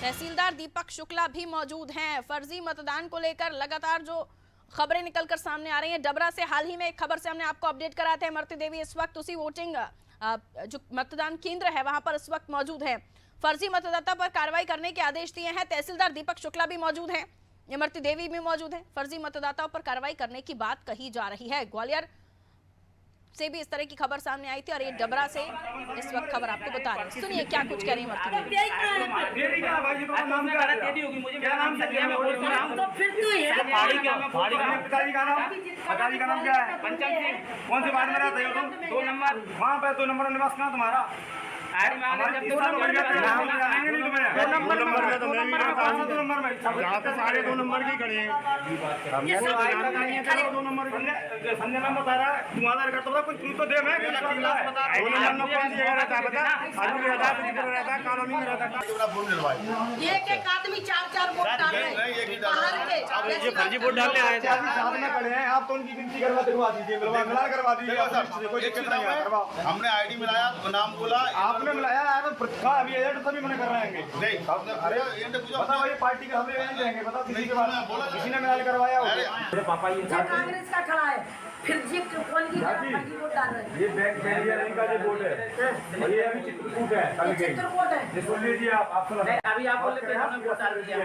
S1: तहसीलदार दीपक शुक्ला भी मौजूद हैं। फर्जी मतदान को लेकर लगातार जो खबरें निकलकर सामने आ रही हैं। डबरा से हाल ही में एक खबर से हमने आपको अपडेट कराया था। इमरती देवी इस वक्त उसी वोटिंग जो मतदान केंद्र है वहां पर इस वक्त मौजूद है। फर्जी मतदाता पर कार्रवाई करने के आदेश दिए हैं। तहसीलदार दीपक शुक्ला भी मौजूद हैं, इमरती देवी भी मौजूद है। फर्जी मतदाताओं पर कार्रवाई करने की बात कही जा रही है। ग्वालियर से भी इस तरह की खबर सामने आई थी और ये डबरा से इस वक्त खबर आपको बता रहे हैं। सुनिए क्या कुछ कह रही इमरती देवी।
S8: कौन से वार्ड में रहते हो तुम? 2 नंबर। वहाँ पे 2 नंबर निवास कहाँ तुम्हारा? सारे 2 नंबर के खड़े हैं। संजय मैम बता रहा है तुम आधार कार्ड तो कोई प्रूफ तो दे। मैं 2 नंबर में कौन सी जगह रहता है पता? आदमी रहता है कॉलोनी में रहता है।
S9: एक आदमी 4 वोट डाल रहे हैं।
S8: ये फर्जी वोट डालने आए थे। साथ में खड़े हैं आप तो उनकी गिनती करवा दीजिए। करवा दीजिए।
S3: हमने आईडी मिलाया, नाम बोला,
S8: आपने मिलाया है तो अभी एजेंट सभी मना कर रहे हैं। नहीं अरे बताओ ये पार्टी के हम एजेंट रहेंगे। बताओ किसी के बाद किसी ने मिला करवाया हो? पापा ये
S9: कांग्रेस का खड़ा है, फिर जीप कौन की वोट डाल रहे हैं?
S8: ये बैंक का जो वोट है और ये अभी चित्रकूट है। कल के
S9: चित्रकूट है।
S8: ये सुन लीजिए आप
S10: अभी आप बोले थे हमने वोट डाल दिया।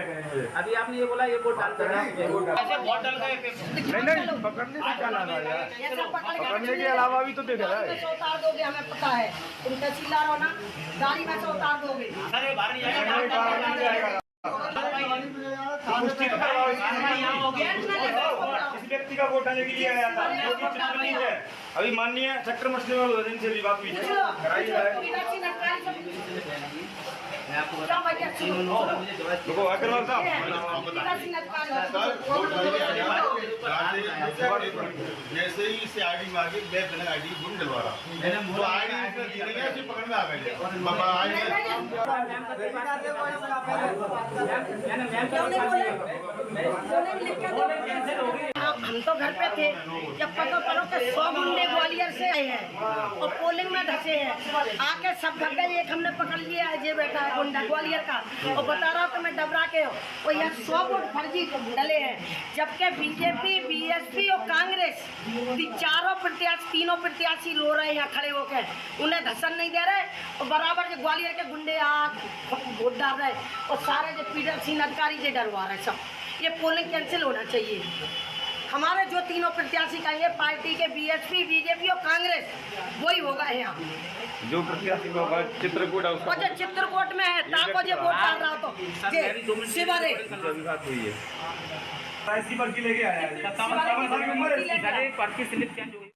S10: अभी आपने ये बोला ये वोट डाल दिया। ऐसे वोट डाल गए
S8: नहीं पकड़ने से क्या लाना है? पकड़ने के अलावा भी तो देख रहा है।
S9: उतार दोगे हमें पता है। तुम तहसीलदार हो ना, गाड़ी में से उतार दोगे।
S10: अरे बाहर नहीं आएगा।
S8: पुष्टि करवाओ। इस व्यक्ति का वोट डालने के लिए आया था जो कि चित्रकूट है। अभी माननीय सेक्टर मसले वाले दिन से भी बात हुई है। कराई जाए देखो अग्रवाल साहब
S3: जैसे ही इसे आईडी मांगी, मैं बिना आईडी ढूंढ दिलवा रहा हूँ। तो आईडी पकड़ में आ गई।
S9: हम तो घर पे थे जब पता पड़ो कि 100 गुंडे ग्वालियर से आए हैं और पोलिंग में धसे हैं। आके सब घर गए। एक हमने पकड़ लिया है, ये बैठा है गुंडा ग्वालियर का और बता रहा हूँ कि मैं डबरा के हूँ और यहाँ 100 वोट फर्जी डले हैं। जबकि बीजेपी, बीएसपी और कांग्रेस तीनों प्रत्याशी रो रहे हैं यहाँ खड़े होकर। उन्हें धसन नहीं दे रहे और बराबर जो ग्वालियर के गुंडे वोट डाल रहे और सारे जो पीडर सिंह अधिकारी से डरवा रहे सब। ये पोलिंग कैंसिल होना चाहिए। हमारे जो तीनों प्रत्याशी कहेंगे पार्टी के, बीएसपी, बीजेपी और कांग्रेस, वही होगा यहाँ।
S8: जो प्रत्याशी होगा चित्रकूट
S9: और जो चित्रकूट में है ताको जो वोट डाल रहा तो शिवरे
S8: ऐसी पर्ची लेके आया है।
S10: पर्ची स्लिप चेंज हुई।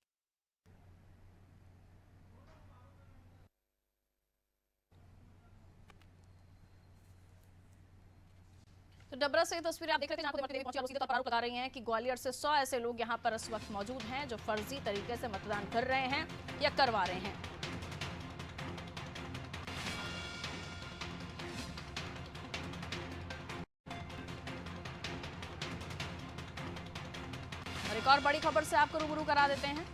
S1: तो डबरा से तस्वीरें आप देख रहे थे, जहां पर इमरती देवी पहुंची और सीधे तौर पर आरोप लगा रही हैं कि ग्वालियर से 100 ऐसे लोग यहां पर इस वक्त मौजूद हैं जो फर्जी तरीके से मतदान कर रहे हैं या करवा रहे हैं। और एक और बड़ी खबर से आपको रूबरू करा देते हैं।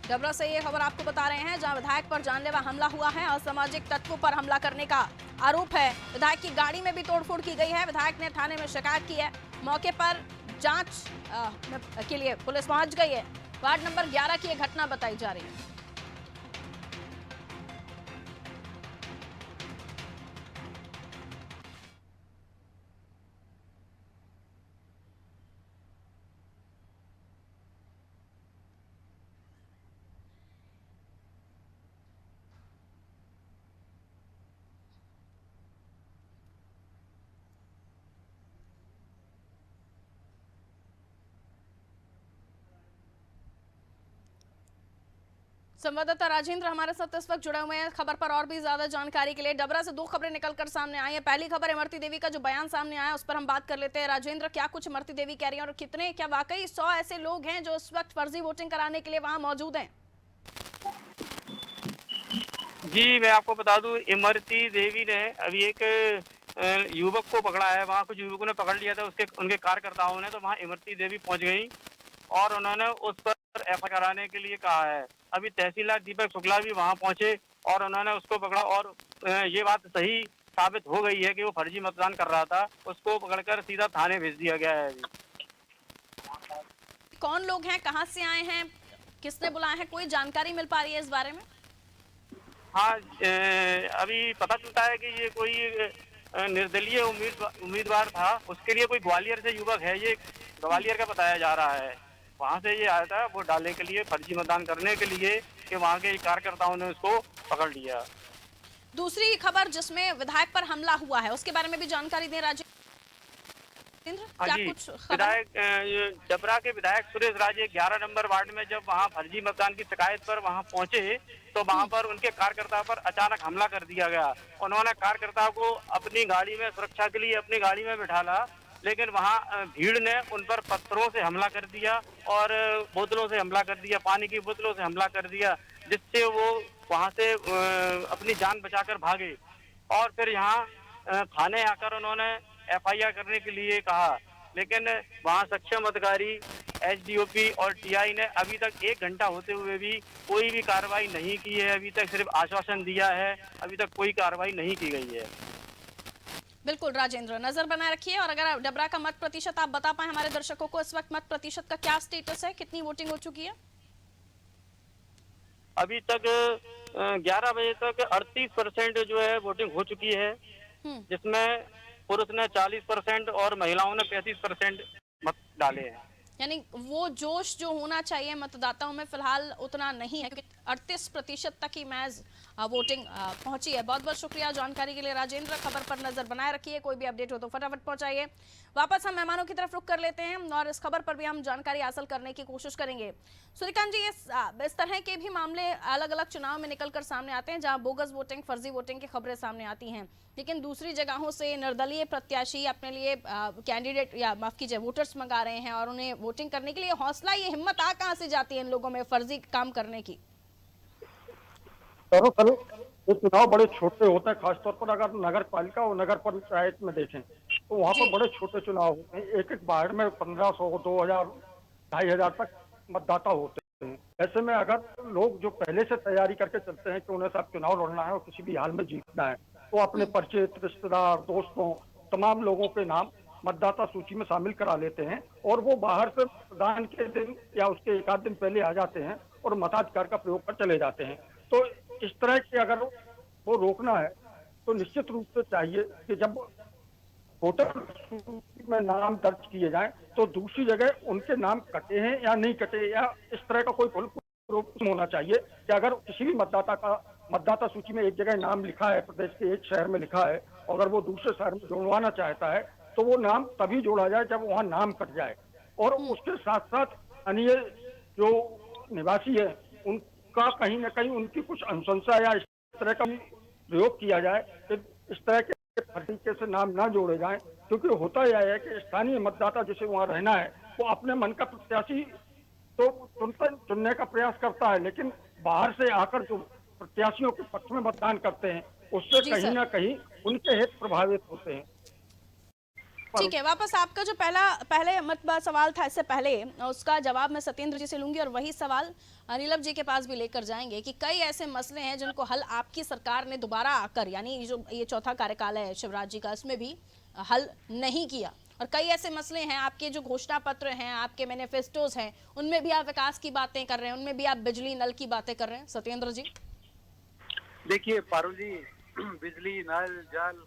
S1: डबरा से ये खबर आपको बता रहे हैं, जहां विधायक पर जानलेवा हमला हुआ है। असामाजिक तत्वों पर हमला करने का आरोप है। विधायक की गाड़ी में भी तोड़फोड़ की गई है। विधायक ने थाने में शिकायत की है। मौके पर जांच के लिए पुलिस पहुंच गई है। वार्ड नंबर 11 की यह घटना बताई जा रही है। संवाददाता राजेंद्र हमारे साथ इस वक्त जुड़े हुए हैं खबर पर और भी ज्यादा जानकारी के लिए। डबरा से 2 खबरें निकलकर सामने आई हैं। पहली खबर इमरती देवी का जो बयान सामने आया उस पर हम बात कर लेते हैं। राजेंद्र, क्या कुछ इमरती देवी कह रही हैं और क्या वाकई 100 ऐसे लोग हैं जो इस वक्त फर्जी वोटिंग कराने के लिए वहां मौजूद हैं?
S10: जी मैं आपको बता दूं, इमरती देवी ने अभी एक
S11: युवक को पकड़ा है, वहाँ कुछ युवकों ने पकड़ लिया था उनके कार्यकर्ताओं ने, तो वहाँ इमरती देवी पहुंच गई और उन्होंने उस पर एफआईआर कराने के लिए कहा है। अभी तहसीलदार दीपक शुक्ला भी वहाँ पहुंचे और उन्होंने उसको पकड़ा और ये बात सही साबित हो गई है कि वो फर्जी मतदान कर रहा था। उसको पकड़कर सीधा थाने भेज दिया गया है।
S1: कौन लोग हैं, कहाँ से आए हैं, किसने बुलाया है, कोई जानकारी मिल पा रही है इस बारे में?
S11: हाँ, अभी पता चलता है कि ये कोई निर्दलीय उम्मीदवार था, उसके लिए कोई ग्वालियर से युवक है, ये ग्वालियर का बताया जा रहा है। वहाँ से ये आया था वोट डालने के लिए, फर्जी मतदान करने के लिए, कि वहाँ के कार्यकर्ताओं ने उसको पकड़ लिया।
S1: दूसरी खबर जिसमें विधायक पर हमला हुआ है, उसके बारे में भी जानकारी दें राजेंद्र। क्या कुछ
S11: विधायक जबरा के विधायक सुरेश राजे 11 नंबर वार्ड में जब वहाँ फर्जी मतदान की शिकायत पर वहाँ पहुंचे तो वहाँ पर उनके कार्यकर्ता पर अचानक हमला कर दिया गया। उन्होंने कार्यकर्ता को अपनी गाड़ी में सुरक्षा के लिए अपनी गाड़ी में बिठाला, लेकिन वहाँ भीड़ ने उन पर पत्थरों से हमला कर दिया और बोतलों से हमला कर दिया, पानी की बोतलों से हमला कर दिया, जिससे वो वहाँ से अपनी जान बचाकर भागे। और फिर यहाँ थाने आकर उन्होंने एफआईआर करने के लिए कहा, लेकिन वहाँ सक्षम अधिकारी एसडीओपी और टीआई ने अभी तक 1 घंटा होते हुए भी कोई भी कार्रवाई नहीं की है। अभी तक सिर्फ आश्वासन दिया है, अभी तक कोई कार्रवाई नहीं की गई है।
S1: बिल्कुल राजेंद्र, नजर बनाए रखिए। और अगर डबरा का मत प्रतिशत आप बता पाए हमारे दर्शकों को, इस वक्त मत प्रतिशत का क्या स्टेटस है, कितनी वोटिंग हो चुकी है?
S11: अभी तक 11 बजे तक 38% जो है वोटिंग हो चुकी है, जिसमें पुरुष ने 40% और महिलाओं ने 35% मत डाले हैं।
S1: यानी वो जोश जो होना चाहिए मतदाताओं में फिलहाल उतना नहीं है, क्योंकि 38% तक ही मैच वोटिंग पहुंची है। बहुत बहुत शुक्रिया जानकारी के लिए राजेंद्र। खबर पर नजर बनाए रखिए, कोई भी अपडेट हो तो फटाफट पहुंचाइए। वापस हम मेहमानों की तरफ रुख कर लेते हैं और इस खबर पर भी हम जानकारी हासिल करने की कोशिश करेंगे। सूर्यकांत जी, इस तरह के भी मामले अलग अलग चुनाव में निकलकर सामने आते हैं जहां बोगस वोटिंग, फर्जी वोटिंग की खबरें सामने आती हैं, लेकिन दूसरी जगहों से निर्दलीय प्रत्याशी अपने लिए कैंडिडेट या माफ कीजिए वोटर्स मंगा रहे हैं और उन्हें वोटिंग करने के लिए हौसला, ये हिम्मत कहां से जाती है इन लोगों में फर्जी काम करने की?
S5: दरअसल ये चुनाव बड़े छोटे होते हैं, खासतौर पर अगर नगर पालिका और नगर पंचायत में देखें तो वहाँ पर बड़े छोटे चुनाव होते हैं। एक एक वार्ड में 1500, 2000, 2500 तक मतदाता होते हैं। ऐसे में अगर लोग जो पहले से तैयारी करके चलते हैं कि उन्हें साहब चुनाव लड़ना है और किसी भी हाल में जीतना है, तो अपने परिचित, रिश्तेदार, दोस्तों, तमाम लोगों के नाम मतदाता सूची में शामिल करा लेते हैं और वो बाहर से मतदान के दिन या उसके 1 आध दिन पहले आ जाते हैं और मताधिकार का प्रयोग कर चले जाते हैं। तो इस तरह के अगर वो रोकना है तो निश्चित रूप से चाहिए कि जब वोटर सूची में नाम दर्ज किए जाएं तो दूसरी जगह उनके नाम कटे हैं या नहीं कटे, या इस तरह का कोई प्रूफ होना चाहिए कि अगर किसी भी मतदाता सूची में एक जगह नाम लिखा है, प्रदेश के एक शहर में लिखा है, अगर वो दूसरे शहर में जोड़वाना चाहता है तो वो नाम तभी जोड़ा जाए जब वहाँ नाम कट जाए। और उसके साथ साथ अन्य जो निवासी है उनका कहीं ना कहीं उनकी कुछ अनुशंसा या इस तरह का प्रयोग किया जाए कि इस तरह के तरीके से नाम ना जोड़े जाएं, क्योंकि होता यह है कि स्थानीय मतदाता जिसे वहाँ रहना है वो अपने मन का प्रत्याशी तो चुनने का प्रयास करता है, लेकिन बाहर से आकर जो प्रत्याशियों के पक्ष में मतदान करते हैं उससे कहीं ना कहीं उनके हित प्रभावित होते हैं।
S1: ठीक है, वापस आपका जो पहले मत सवाल था, इससे पहले उसका जवाब मैं सत्येंद्र जी से लूंगी और वही सवाल नीलम जी के पास भी लेकर जाएंगे कि कई ऐसे मसले हैं जिनको हल आपकी सरकार ने दोबारा आकर, यानी जो ये चौथा कार्यकाल है शिवराज जी का, इसमें भी हल नहीं किया, और कई ऐसे मसले हैं आपके जो घोषणा पत्र हैं, आपके मैनिफेस्टोज हैं, उनमें भी आप विकास की बातें कर रहे हैं, उनमें भी आप बिजली नल की बातें कर रहे हैं। सत्येंद्र जी
S7: देखिए पारुल जी, बिजली, नल, जल,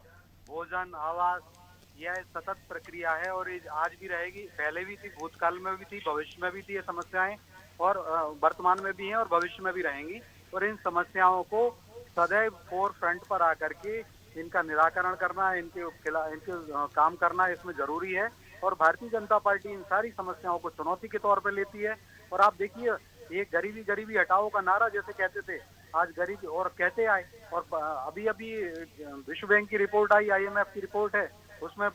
S7: भोजन, आवास, यह सतत प्रक्रिया है और ये आज भी रहेगी। पहले भी थी, भूतकाल में भी थी, भविष्य में भी थी ये समस्याएं, और वर्तमान में भी हैं और भविष्य में भी रहेंगी। और इन समस्याओं को सदैव फोर फ्रंट पर आकर के इनका निराकरण करना, इनके काम करना इसमें जरूरी है। और भारतीय जनता पार्टी इन सारी समस्याओं को चुनौती के तौर पर लेती है। और आप देखिए, ये गरीबी गरीबी हटाओ का नारा जैसे कहते थे, आज गरीबी और कहते आए। और अभी अभी विश्व बैंक की रिपोर्ट आई, IMF की रिपोर्ट है, उसमें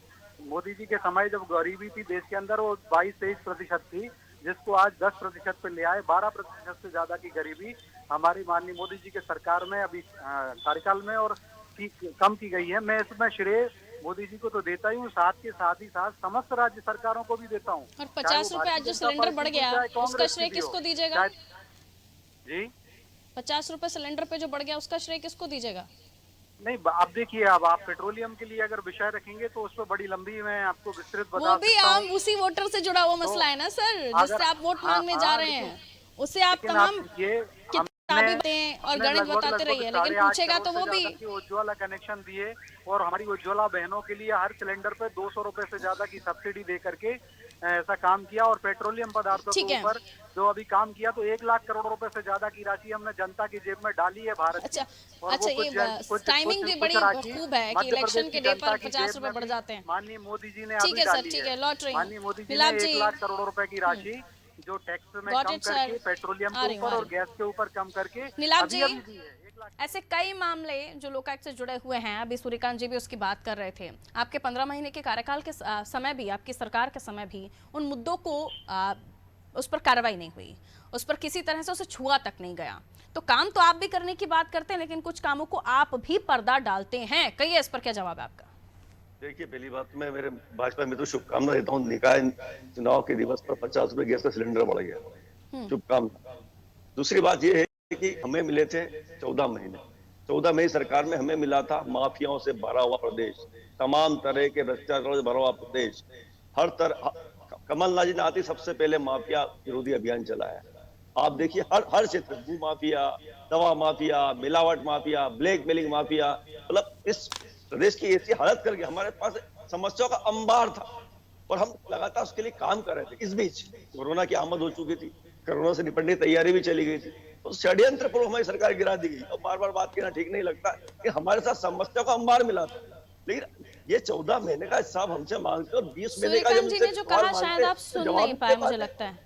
S7: मोदी जी के समय जब गरीबी थी देश के अंदर वो 22-23% थी, जिसको आज 10% पे ले आए। 12% से ज्यादा की गरीबी हमारी माननीय मोदी जी के सरकार में अभी कार्यकाल में और कम की गई है। मैं इसमें श्रेय मोदी जी को तो देता ही हूँ, साथ के साथ ही साथ समस्त राज्य सरकारों को भी देता हूँ।
S1: और 50 रुपए आज जो सिलेंडर बढ़ गया उसका श्रेय किसको दीजिएगा?
S7: जी
S1: 50 रुपए सिलेंडर पे जो बढ़ गया उसका श्रेय किसको दीजिएगा?
S7: नहीं, अब देखिए, अब आप पेट्रोलियम के लिए अगर विषय रखेंगे तो उस पर बड़ी लंबी मैं आपको विस्तृत बता
S1: वो भी
S7: सकता
S1: आम
S7: हूं।
S1: उसी वोटर से जुड़ा हुआ मसला है ना सर, जिससे आप वोट मांगने जा रहे हैं, उससे आप तमाम किताबी दें और गणित बताते रहिए, लेकिन पूछेगा तो वो भी।
S7: उज्ज्वला कनेक्शन दिए और हमारी उज्ज्वला बहनों के लिए हर सिलेंडर पे 200 रुपए से ज्यादा की सब्सिडी दे करके ऐसा काम किया, और पेट्रोलियम पदार्थों के ऊपर जो अभी काम किया तो 1 लाख करोड़ रुपए से ज्यादा की राशि हमने जनता की जेब में डाली है भारत।
S1: अच्छा, ये टाइमिंग भी बड़ी खूब है कि इलेक्शन के डे पर 50 रुपए बढ़ जाते हैं।
S7: माननीय मोदी जी ने
S1: ठीक है सर, ठीक है, लौट रही
S7: माननीय मोदी जी ने 1 लाख करोड़ रुपए की राशि जो टैक्स में कम करके पेट्रोलियम के ऊपर और गैस के ऊपर कम करके
S1: नीलाभ जी, ऐसे कई मामले जो लोकायुक्त से जुड़े हुए हैं, अभी सूर्यकांत जी भी उसकी बात कर रहे थे। आपके 15 महीने के कार्यकाल के समय भी, आपकी सरकार के समय भी उन मुद्दों को उस पर कार्रवाई नहीं हुई, उस पर किसी तरह से उसे छुआ तक नहीं गया। तो काम तो आप भी करने की बात करते हैं, लेकिन कुछ कामों को आप भी पर्दा डालते हैं। कहिए इस पर क्या जवाब है आपका?
S6: देखिए, पहली बात मैं मेरे भाजपा में तो शुभकामना देता हूँ, निकाय चुनाव के दिवस पर 50 रुपए गैस का सिलेंडर बढ़ गया, शुभकामना। दूसरी बात ये है कि हमें मिले थे 14 महीने, 14 महीने सरकार में हमें मिला था माफियाओं से भरा हुआ प्रदेश, तमाम तरह के भ्रष्टाचार से भरा हुआ प्रदेश। हर तरह कमलनाथ जी ने आते सबसे पहले माफिया विरोधी अभियान चलाया। आप देखिए हर क्षेत्र, भू माफिया, दवा माफिया, मिलावट माफिया, ब्लैक मेलिंग माफिया, मतलब इस प्रदेश की ऐसी हालत करके हमारे पास समस्याओं का अंबार था और हम लगातार उसके लिए काम कर रहे थे। इस बीच कोरोना की आमद हो चुकी थी, कोरोना से निपटने की तैयारी भी चली गई थी, तो षड्यंत्र पूर्व हमारी सरकार गिरा दी गई। और बार बार बात कहना ठीक नहीं लगता कि हमारे साथ समस्या का अंबार मिला था, लेकिन ये 14 महीने का हिसाब हमसे मांगते और 20 महीने का
S1: जी ने जो कहा शायद आप सुन नहीं पाए, मुझे लगता है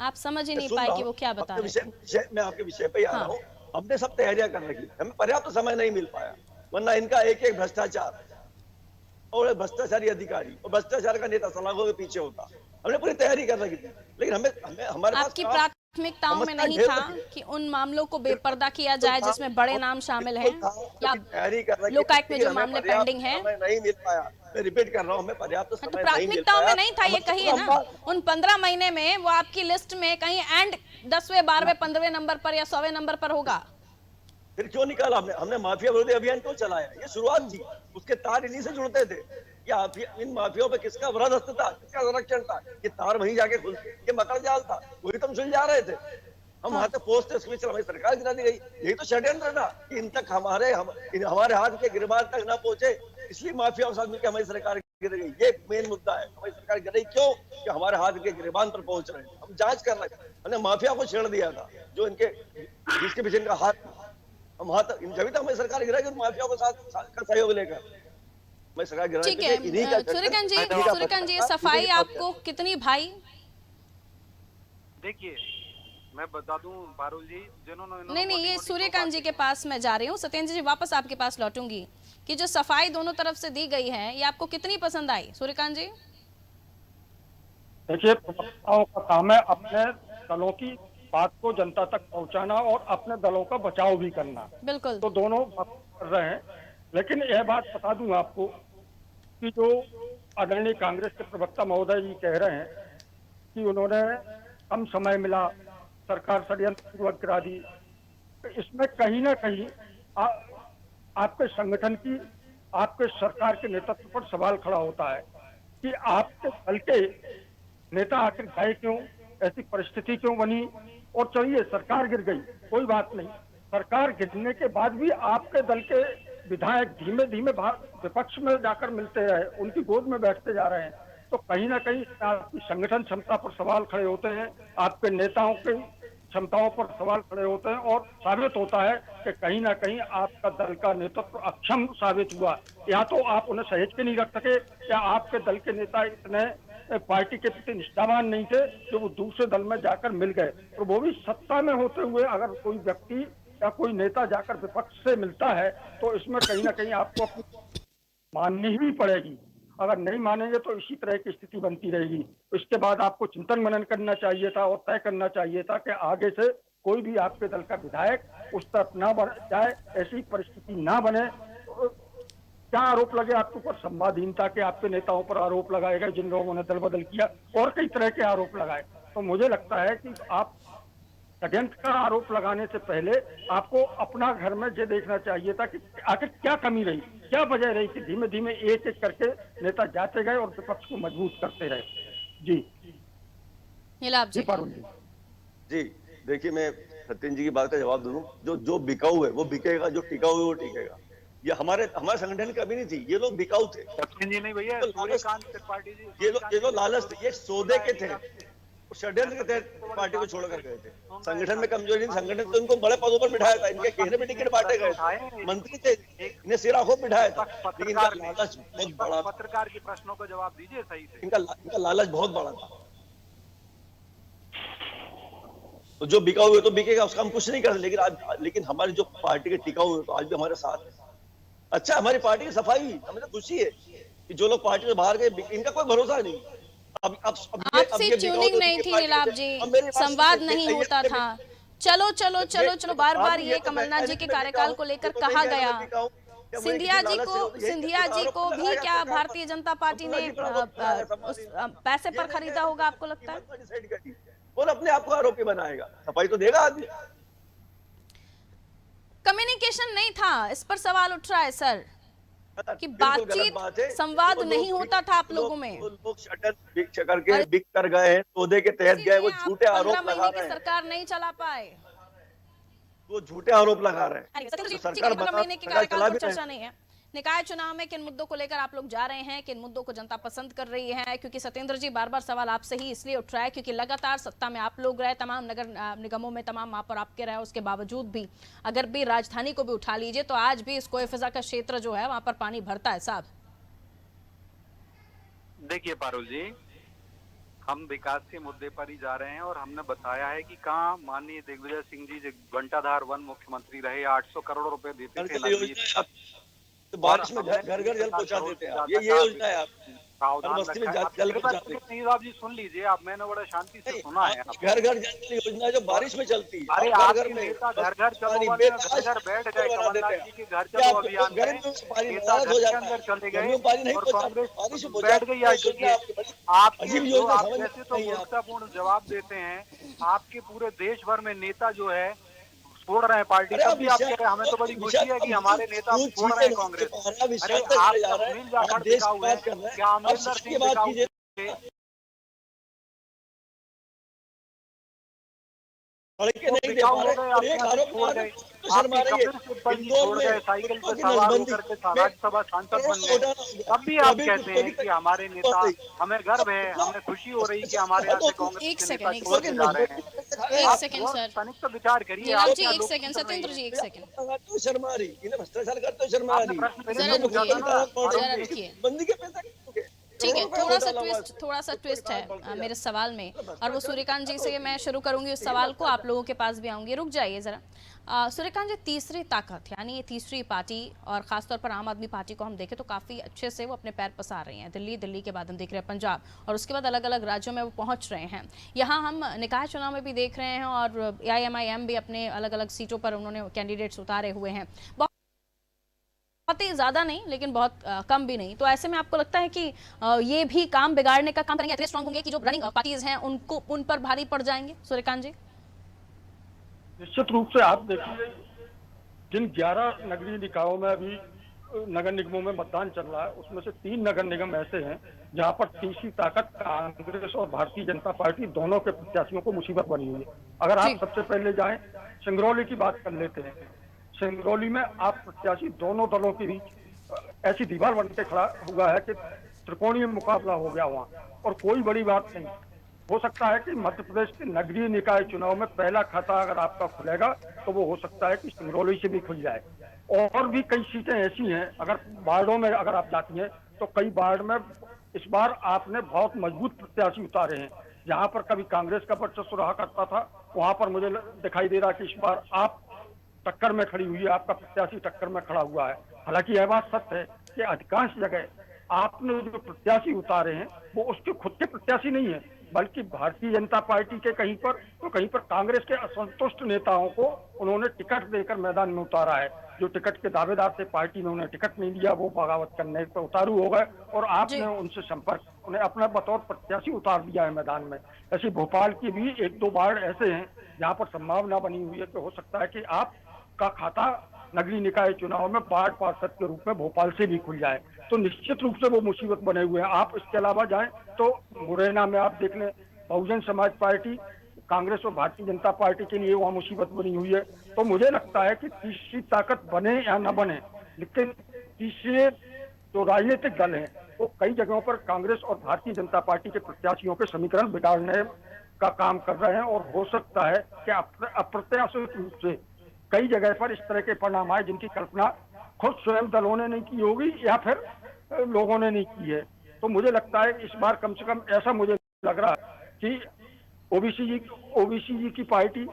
S1: आप समझ ही नहीं पाए कि वो क्या बता रहे हैं।
S6: मैं आपके विषय पे आ रहा हूँ। हमने सब तैयारियां कर रखी, हमें पर्याप्त समय नहीं मिल पाया, वरना इनका एक एक भ्रष्टाचार और भ्रष्टाचारी अधिकारी और भ्रष्टाचार का नेता सलाखों के पीछे होता। हमने पूरी तैयारी कर रखी थी, लेकिन हमें हमारे
S1: आपकी प्राथमिकताओं में नहीं था कि उन मामलों को बेपर्दा किया जाए जिसमें बड़े नाम शामिल हैं, या लोकायुक्त में जो मामले पेंडिंग हैं
S6: नहीं मिल पाया। मैं रिपीट कर रहा हूँ, हमें पर्याप्त समय नहीं मिल
S1: प्राथमिकताओं
S6: पाया।
S1: में नहीं था, ये कहिए ना। उन 15 महीने में वो आपकी लिस्ट में कहीं एंड 10वें 12वें 15वें नंबर पर या 100वें नंबर पर होगा।
S6: फिर क्यों निकाला हमने माफिया विरोधी अभियान क्यों चलाया? ये शुरुआत थी, उसके तार इन्हीं से जुड़ते थे। इन माफियाओं पे किसका वरदस्त था, किसका संरक्षण था? ये तार वहीं जाके खुलते, ये मकर जाल था, वही तुम सुलझा रहे थे। हम वहां तक पहुंचते, उसके बीच हमारी सरकार गिरा दी गई। यही तो षड्यंत्र था कि इन तक हमारे हाथ के गिरबान तक ना पहुंचे, इसलिए माफियाओं के साथ मिलकर हमारी सरकार गिर गई। ये मेन मुद्दा है, हमारी सरकार गिर गई क्यों? कि हमारे हाथ के गिरबान पर पहुंच रहे हैं। हम जांच कर रहे हैं, हमने माफिया को छेड़ दिया था, जो जिसके पीछे इनका हाथ, हम वहां तक जब तक हमारी सरकार गिरा माफिया को साथ का सहयोग लेकर मैं सरकार गिरा।
S1: ठीक है सूर्यकांत जी, सफाई आपको कितनी भाई?
S7: देखिए, मैं बता दूं पारुल जी, जिन्होंने
S1: नहीं, ये सूर्यकांत जी के पास मैं जा रही हूँ। सत्येंद्र जी वापस आपके पास लौटूंगी कि जो सफाई दोनों तरफ से दी गई है, ये आपको कितनी पसंद आई? सूर्यकांत जी
S5: देखिए, प्रवक्ताओं का काम है अपने दलों की बात को जनता तक पहुंचाना और अपने दलों का बचाव भी करना।
S1: बिल्कुल,
S5: तो दोनों कर रहे हैं। लेकिन यह बात बता दूं आपको कि जो आदरणीय कांग्रेस के प्रवक्ता महोदय जी कह रहे हैं कि उन्होंने कम समय मिला, सरकार षड्यंत्र पूर्वक गिरा दी, तो इसमें कहीं ना कहीं आपके संगठन की, आपके सरकार के नेतृत्व पर सवाल खड़ा होता है कि आपके दल के नेता आखिर गए क्यों, ऐसी परिस्थिति क्यों बनी? और चलिए सरकार गिर गई, कोई बात नहीं, सरकार गिरने के बाद भी आपके दल के विधायक धीमे धीमे विपक्ष में जाकर मिलते रहे, उनकी गोद में बैठते जा रहे हैं। तो कहीं ना कहीं आपकी संगठन क्षमता पर सवाल खड़े होते हैं, आपके नेताओं की क्षमताओं पर सवाल खड़े होते हैं, और साबित होता है कि कहीं ना कहीं आपका दल का नेतृत्व अक्षम साबित हुआ। या तो आप उन्हें सहेज के नहीं रख सके, या आपके दल के नेता इतने पार्टी के प्रति निष्ठावान नहीं थे जो वो दूसरे दल में जाकर मिल गए। तो वो भी सत्ता में होते हुए अगर कोई व्यक्ति या कोई नेता जाकर विपक्ष से मिलता है तो इसमें कहीं ना कहीं आपको माननी ही पड़ेगी। अगर नहीं मानेंगे तो इसी तरह की स्थिति बनती रहेगी। इसके बाद आपको चिंतन मनन करना चाहिए था और तय करना चाहिए था कि आगे से कोई भी आपके दल का विधायक उस तरफ ना बढ़ जाए, ऐसी परिस्थिति ना बने। क्या आरोप लगे आपके ऊपर? संवादहीनता के आपके नेताओं पर आरोप लगाए गए जिन लोगों ने दल बदल किया, और कई तरह के आरोप लगाए। तो मुझे लगता है कि आप षड्यंत्र का आरोप लगाने से पहले आपको अपना घर में ये देखना चाहिए था कि आखिर क्या कमी रही, क्या वजह रही कि धीमे धीमे एक एक करके नेता जाते गए और विपक्ष को मजबूत करते रहे। जी
S1: नीलाभ जी।
S6: जी देखिए, मैं सत्येंद्र जी की बात का जवाब दूं। जो बिकाऊ है वो बिकेगा, जो टिकाऊ है वो टिकेगा। ये हमारे संगठन कभी नहीं थी, ये लोग बिकाऊ थे।
S7: जी नहीं भैया, सूर्यकांत त्रिपाठी जी,
S6: ये लोग लालच थे, ये सौदे के थे, षड्यंत्र के तहत पार्टी को छोड़कर गए थे। संगठन में कमजोरी थी, संगठन तो इनको बड़े पदों पर बिठाया था, इनके कहने पे टिकट बांटे गए, मंत्री थे, इन्हें सिरा खो बिठाया था, लेकिन इनका लालच बहुत बड़ा।
S7: पत्रकार के प्रश्नों का जवाब दीजिए सही से।
S6: इनका लालच बहुत बड़ा था। तो जो बिकाऊ है तो बिकेगा, उसका हम कुछ नहीं कर सकते। लेकिन हमारी जो पार्टी के टिकाऊ है तो आज भी हमारे साथ है। अच्छा, हमारी पार्टी की सफाई, हमें तो खुशी है कि जो लोग पार्टी से बाहर गए, इनका कोई भरोसा नहीं।
S1: आपसे ट्यूनिंग नहीं थी नीलाभ जी, संवाद नहीं होता था। चलो बार बार ये कमलनाथ जी के कार्यकाल को लेकर कहा गया। सिंधिया जी को भी क्या भारतीय जनता पार्टी ने उस पैसे पर खरीदा होगा, आपको लगता है?
S6: और अपने आप को आरोपी बनाएगा, सफाई तो देगा आदमी।
S1: कम्युनिकेशन नहीं था, इस पर सवाल उठ रहा है सर कि बातचीत, संवाद नहीं होता था आप लोगों में।
S6: लोग शटर बिक कर गए हैं, सौदे के तहत गए, वो झूठे आरोप लगा रहे हैं।
S1: सरकार नहीं चला पाए,
S6: वो झूठे आरोप लगा रहे हैं।
S1: सरकार 15 महीने के कार्यकाल पर चर्चा नहीं है। निकाय चुनाव में किन मुद्दों को लेकर आप लोग जा रहे हैं, किन मुद्दों को जनता पसंद कर रही है? क्योंकि सत्येंद्र जी बार बार सवाल आपसे ही इसलिए उठ रहा है क्योंकि लगातार सत्ता में आप लोग रहे, तमाम नगर निगमों में तमाम महापौर आपके रहे, उसके बावजूद भी अगर भी राजधानी को भी उठा लीजिए तो आज भी इस कोए फिजा का क्षेत्र जो है वहां पर पानी भरता है साहब।
S7: देखिए पारुल जी, हम विकास के मुद्दे पर ही जा रहे हैं और हमने बताया है कि कहाँ माननीय दिग्विजय सिंह जी घंटाधार वन मुख्यमंत्री रहे, 800 करोड़ रुपए देते थे,
S6: तो बारिश में घर घर जल पहुंचा देते हैं। ये योजना है, आप बस्ती में जल पहुंचाते
S7: हैं। आप जी सुन लीजिए, आप मैंने बड़ा शांति से सुना है।
S6: घर घर जल योजना जो बारिश में चलती है।
S7: अरे आपके नेता घर घर चलो घर बैठ गए, कमलनाथ जी के घर चलो अभियान में नेता घर के अंदर चले गए और कांग्रेस बैठ गई। आप जैसे तो मूर्खतापूर्ण जवाब देते हैं। आपके पूरे देश भर में नेता जो है छोड़ रहे हैं पार्टी, तब भी आप कह रहे हैं हमें तो बड़ी खुशी है कि हमारे नेता छोड़ रहे हैं कांग्रेस। अरे आप सुनील जाखड़ दिखाऊ है, क्या अमरिंदर सिंह दिखाऊ साइकिल पे सवार होकर के राज्यसभा सांसद बन गए, तब भी आप कहते हैं कि हमारे नेता, हमें गर्व है, हमें खुशी हो रही कि हमारे यहाँ से कांग्रेस के नेता छोड़ के जा रहे हैं।
S1: एक सेकंड सर,
S7: तनिक तो विचार करिए।
S1: एक सेकंड सत्येंद्र जी, एक सेकंड।
S6: शर्मा रही, इन्हें भ्रष्टाचार करते शर्मा रही। बंदी के पैसा
S1: ठीक है, थोड़ा सा ट्विस्ट है मेरे सवाल में, और वो सूर्यकांत जी से मैं शुरू करूंगी उस सवाल को, आप लोगों के पास भी आऊंगी। रुक जाइए जरा। सूर्यकांत जी, तीसरी ताकत यानी ये तीसरी पार्टी, और खासतौर पर आम आदमी पार्टी को हम देखें तो काफी अच्छे से वो अपने पैर पसार रही हैं। दिल्ली के बाद हम देख रहे हैं पंजाब, और उसके बाद अलग अलग राज्यों में वो पहुंच रहे हैं। यहाँ हम निकाय चुनाव में भी देख रहे हैं और AIMIM भी अपने अलग अलग सीटों पर उन्होंने कैंडिडेट्स उतारे हुए हैं, बहुत ही ज्यादा नहीं लेकिन बहुत कम भी नहीं। तो ऐसे में आपको लगता है कि ये भी काम बिगाड़ने का काम करेंगे, इतने स्ट्रांग होंगे कि जो रनिंग पार्टीज हैं उन पर भारी पड़ जाएंगे? सूर्यकांत जी,
S5: निश्चित रूप से आप देखिए, जिन 11 नगरीय निकायों में अभी नगर निगमों में मतदान चल रहा है, उसमें से 3 नगर निगम ऐसे हैं जहां पर तीसरी ताकत कांग्रेस और भारतीय जनता पार्टी दोनों के प्रत्याशियों को मुसीबत बनी हुई है। अगर आप सबसे पहले जाएं, सिंगरौली की बात कर लेते हैं। सिंगरौली में आप प्रत्याशी दोनों दलों के बीच ऐसी दीवार बन के खड़ा हुआ है कि त्रिकोणीय मुकाबला हो गया वहाँ, और कोई बड़ी बात नहीं। हो सकता है कि मध्य प्रदेश के नगरीय निकाय चुनाव में पहला खाता अगर आपका खुलेगा तो वो हो सकता है कि सिंगरौली से भी खुल जाए। और भी कई सीटें ऐसी हैं, अगर वार्डों में अगर आप जाती हैं तो कई वार्ड में इस बार आपने बहुत मजबूत प्रत्याशी उतारे हैं। जहाँ पर कभी कांग्रेस का वर्चस्व रहा करता था, वहाँ पर मुझे दिखाई दे रहा कि इस बार आप टक्कर में खड़ी हुई है, आपका प्रत्याशी टक्कर में खड़ा हुआ है। हालांकि यह बात सत्य है कि अधिकांश जगह आपने जो प्रत्याशी उतारे हैं वो उसके खुद के प्रत्याशी नहीं है, बल्कि भारतीय जनता पार्टी के कहीं पर तो कहीं पर कांग्रेस के असंतुष्ट नेताओं को उन्होंने टिकट देकर मैदान में उतारा है। जो टिकट के दावेदार थे, पार्टी ने उन्हें टिकट नहीं दिया, वो बगावत करने पर उतारू हो गए और आपने उनसे संपर्क उन्हें अपना बतौर प्रत्याशी उतार दिया है मैदान में। ऐसे भोपाल की भी 1-2 वार्ड ऐसे हैं जहां पर संभावना बनी हुई है कि हो सकता है कि आपका खाता नगरीय निकाय चुनाव में वार्ड पार्षद के रूप में भोपाल से भी खुल जाए, तो निश्चित रूप से वो मुसीबत बने हुए हैं। आप इसके अलावा जाएं तो मुरैना में आप देख लें, बहुजन समाज पार्टी, कांग्रेस और भारतीय जनता पार्टी के लिए वहाँ मुसीबत बनी हुई है। तो मुझे लगता है कि तीसरी ताकत बने या न बने, लेकिन तीसरे जो राजनीतिक दल हैं वो कई जगहों पर कांग्रेस और भारतीय जनता पार्टी के प्रत्याशियों के समीकरण बिगाड़ने का काम कर रहे हैं और हो सकता है कि अप्रत्याशित रूप से कई जगह पर इस तरह के परिणाम आए जिनकी कल्पना खुद स्वयं दलों ने नहीं की होगी या फिर लोगों ने नहीं की है। तो मुझे लगता है इस बार कम से कम ऐसा मुझे लग रहा है कि ओबीसी जी की पार्टी,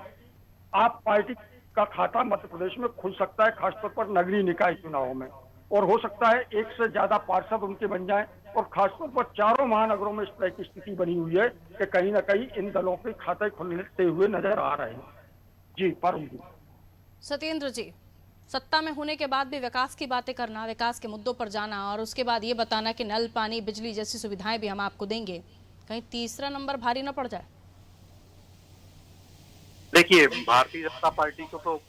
S5: आप पार्टी का खाता मध्य प्रदेश में खुल सकता है, खासतौर पर नगरीय निकाय चुनाव में, और हो सकता है एक से ज्यादा पार्षद उनके बन जाएं और खासतौर पर चारों महानगरों में इस तरह की स्थिति बनी हुई है कि कहीं ना कहीं इन दलों के खाते खुलते हुए नजर आ रहे हैं। जी पारुल जी।
S1: सत्येंद्र जी, सत्ता में होने के बाद भी विकास की बातें करना, विकास के मुद्दों पर जाना और उसके बाद ये बताना कि नल, पानी, बिजली जैसी सुविधाएं भी हम आपको देंगे, कहीं तीसरा नंबर भारी न पड़ जाए?
S7: देखिए, भारतीय जनता पार्टी को तो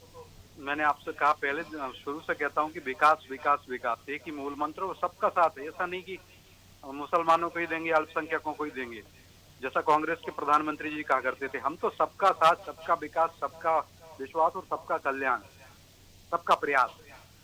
S7: मैंने आपसे कहा, पहले शुरू से कहता हूं कि विकास विकास विकास एक ही मूल मंत्र, वो सबका साथ है। ऐसा नहीं कि मुसलमानों को ही देंगे, अल्पसंख्यकों को ही देंगे, जैसा कांग्रेस के प्रधानमंत्री जी कहा करते थे। हम तो सबका साथ, सबका विकास, सबका विश्वास और सबका कल्याण, सबका प्रयास,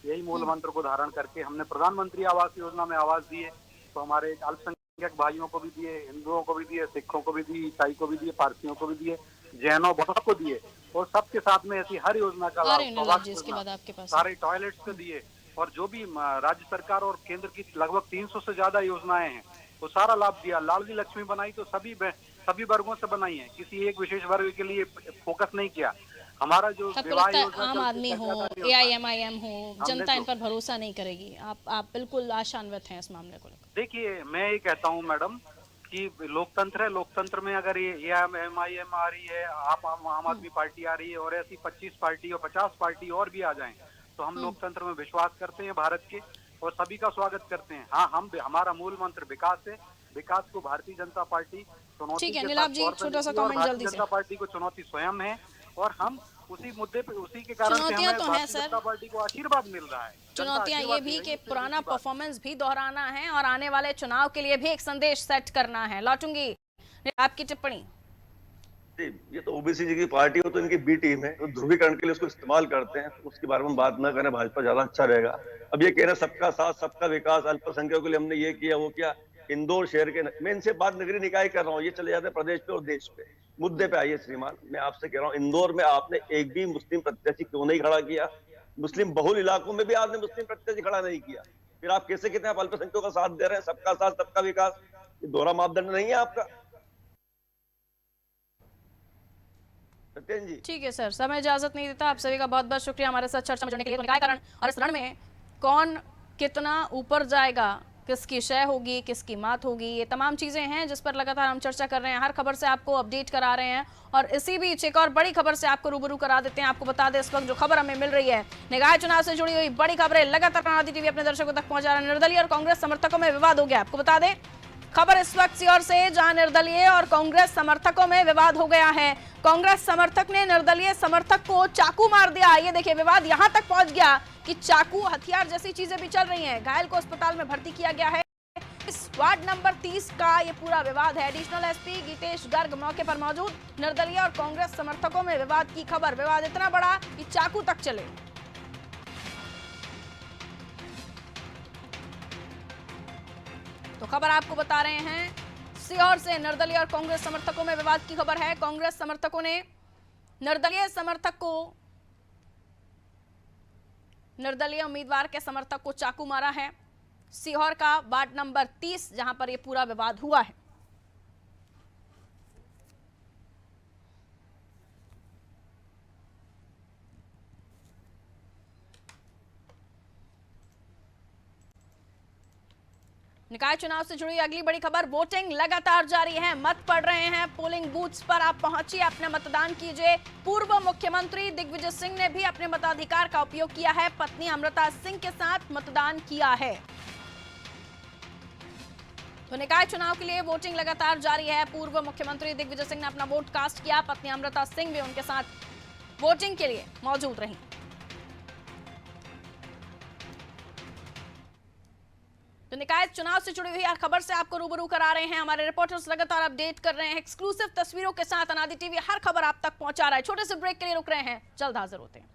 S7: यही मूल मंत्र को धारण करके हमने प्रधानमंत्री आवास योजना में आवास दिए, तो हमारे अल्पसंख्यक भाइयों को भी दिए, हिंदुओं को भी दिए, सिखों को भी दिए, ईसाई को भी दिए, पारसियों को भी दिए, जैनों बौद्धों को दिए, और सबके साथ में ऐसी हर योजना का लाभ, सारे टॉयलेट्स को दिए, और जो भी राज्य सरकार और केंद्र की लगभग 300 से ज्यादा योजनाएं हैं वो सारा लाभ दिया। लाडली लक्ष्मी बनाई तो सभी वर्गों से बनाई है, किसी एक विशेष वर्ग के लिए फोकस नहीं किया। हमारा जो
S1: आम आदमी हो, AIMIM हो, जनता इन पर भरोसा नहीं करेगी। आप बिल्कुल आशान्वित हैं इस मामले को लेकर?
S7: देखिए, मैं ये कहता हूँ मैडम कि लोकतंत्र है, लोकतंत्र में अगर ये AIMIM आ रही है, आम आदमी पार्टी आ रही है, और ऐसी 25 पार्टी और 50 पार्टी और भी आ जाएं, तो हम लोकतंत्र में विश्वास करते हैं भारत के, और सभी का स्वागत करते हैं। हाँ, हमारा मूल मंत्र विकास है। विकास को भारतीय जनता पार्टी चुनौती,
S1: ठीक है नीलाभ जी, छोटा सा कमेंट जल्दी से।
S7: जनता पार्टी को चुनौती स्वयं है, और हम उसी मुद्दे पे, उसी के कारण
S1: चुनौतियां तो है सर,
S7: जनता पार्टी को आशीर्वाद मिल रहा है।
S1: चुनौतियां ये भी कि पुराना परफॉर्मेंस भी दोहराना है और आने वाले चुनाव के लिए भी एक संदेश सेट करना है। लौटूंगी आपकी टिप्पणी।
S6: ये तो ओबीसी जी की पार्टी हो तो इनकी बी टीम है, तो ध्रुवीकरण के लिए उसको इस्तेमाल करते हैं, तो उसके बारे में बात न करें, भाजपा ज्यादा अच्छा रहेगा। अब ये कह रहे हैं सबका साथ, सबका विकास, अल्पसंख्यकों के लिए हमने ये किया वो किया। इंदौर शहर के, मैं इनसे बात नगरीय निकाय कर रहा हूँ, ये चले जाते हैं प्रदेश पे और देश पे। मुद्दे पे आइए श्रीमान, मैं आपसे कह रहा हूँ, इंदौर में आपने एक भी मुस्लिम प्रत्याशी क्यों नहीं खड़ा किया? मुस्लिम बहुल इलाकों में भी आपने मुस्लिम प्रत्याशी खड़ा नहीं किया, फिर आप कैसे कहते हैं आप अल्पसंख्यकों का साथ दे रहे हैं? सबका साथ, सबका विकास, ये दोहरा मापदंड नहीं है आपका? सत्येंद्र जी,
S1: ठीक है सर, समय इजाजत नहीं देता। आप सभी का बहुत बहुत शुक्रिया हमारे साथ चर्चा में जुड़ने के लिए। निकाय कारण और इस रण में कौन कितना ऊपर जाएगा, किसकी शय होगी, किसकी मात होगी, ये तमाम चीजें हैं जिस पर लगातार हम चर्चा कर रहे हैं। हर खबर से आपको अपडेट करा रहे हैं और इसी बीच एक और बड़ी खबर से आपको रूबरू करा देते हैं। आपको बता दें इस वक्त जो खबर हमें मिल रही है, निकाय चुनाव से जुड़ी हुई बड़ी खबरें लगातार कर्णावती टीवी अपने दर्शकों तक पहुंचा रहा है। निर्दलीय और कांग्रेस समर्थकों में विवाद हो गया। आपको बता दें खबर इस वक्त सीहोर से, जहां निर्दलीय और कांग्रेस समर्थकों में विवाद हो गया है। कांग्रेस समर्थक ने निर्दलीय समर्थक को चाकू मार दिया। ये देखिए, विवाद यहां तक पहुंच गया कि चाकू, हथियार जैसी चीजें भी चल रही हैं। घायल को अस्पताल में भर्ती किया गया है। इस वार्ड नंबर 30 का ये पूरा विवाद है। एडिशनल एसपी गीतेश गर्ग मौके पर मौजूद। निर्दलीय और कांग्रेस समर्थकों में विवाद की खबर। विवाद इतना बड़ा कि चाकू तक चले। तो खबर आपको बता रहे हैं सीहोर से, निर्दलीय और कांग्रेस समर्थकों में विवाद की खबर है। कांग्रेस समर्थकों ने निर्दलीय उम्मीदवार के समर्थक को चाकू मारा है। सीहोर का वार्ड नंबर 30 जहां पर यह पूरा विवाद हुआ है। निकाय चुनाव से जुड़ी अगली बड़ी खबर, वोटिंग लगातार जारी है, मत पड़ रहे हैं, पोलिंग बूथ्स पर आप पहुंचिए, अपने मतदान कीजिए। पूर्व मुख्यमंत्री दिग्विजय सिंह ने भी अपने मताधिकार का उपयोग किया है, पत्नी अमृता सिंह के साथ मतदान किया है। तो निकाय चुनाव के लिए वोटिंग लगातार जारी है। पूर्व मुख्यमंत्री दिग्विजय सिंह ने अपना वोट कास्ट किया, पत्नी अमृता सिंह भी उनके साथ वोटिंग के लिए मौजूद रही। तो निकाय चुनाव से जुड़ी हुई हर खबर से आपको रूबरू करा रहे हैं हमारे रिपोर्टर्स, लगातार अपडेट कर रहे हैं एक्सक्लूसिव तस्वीरों के साथ। अनादि टीवी हर खबर आप तक पहुंचा रहा है। छोटे से ब्रेक के लिए रुक रहे हैं, जल्द हाजिर होते हैं।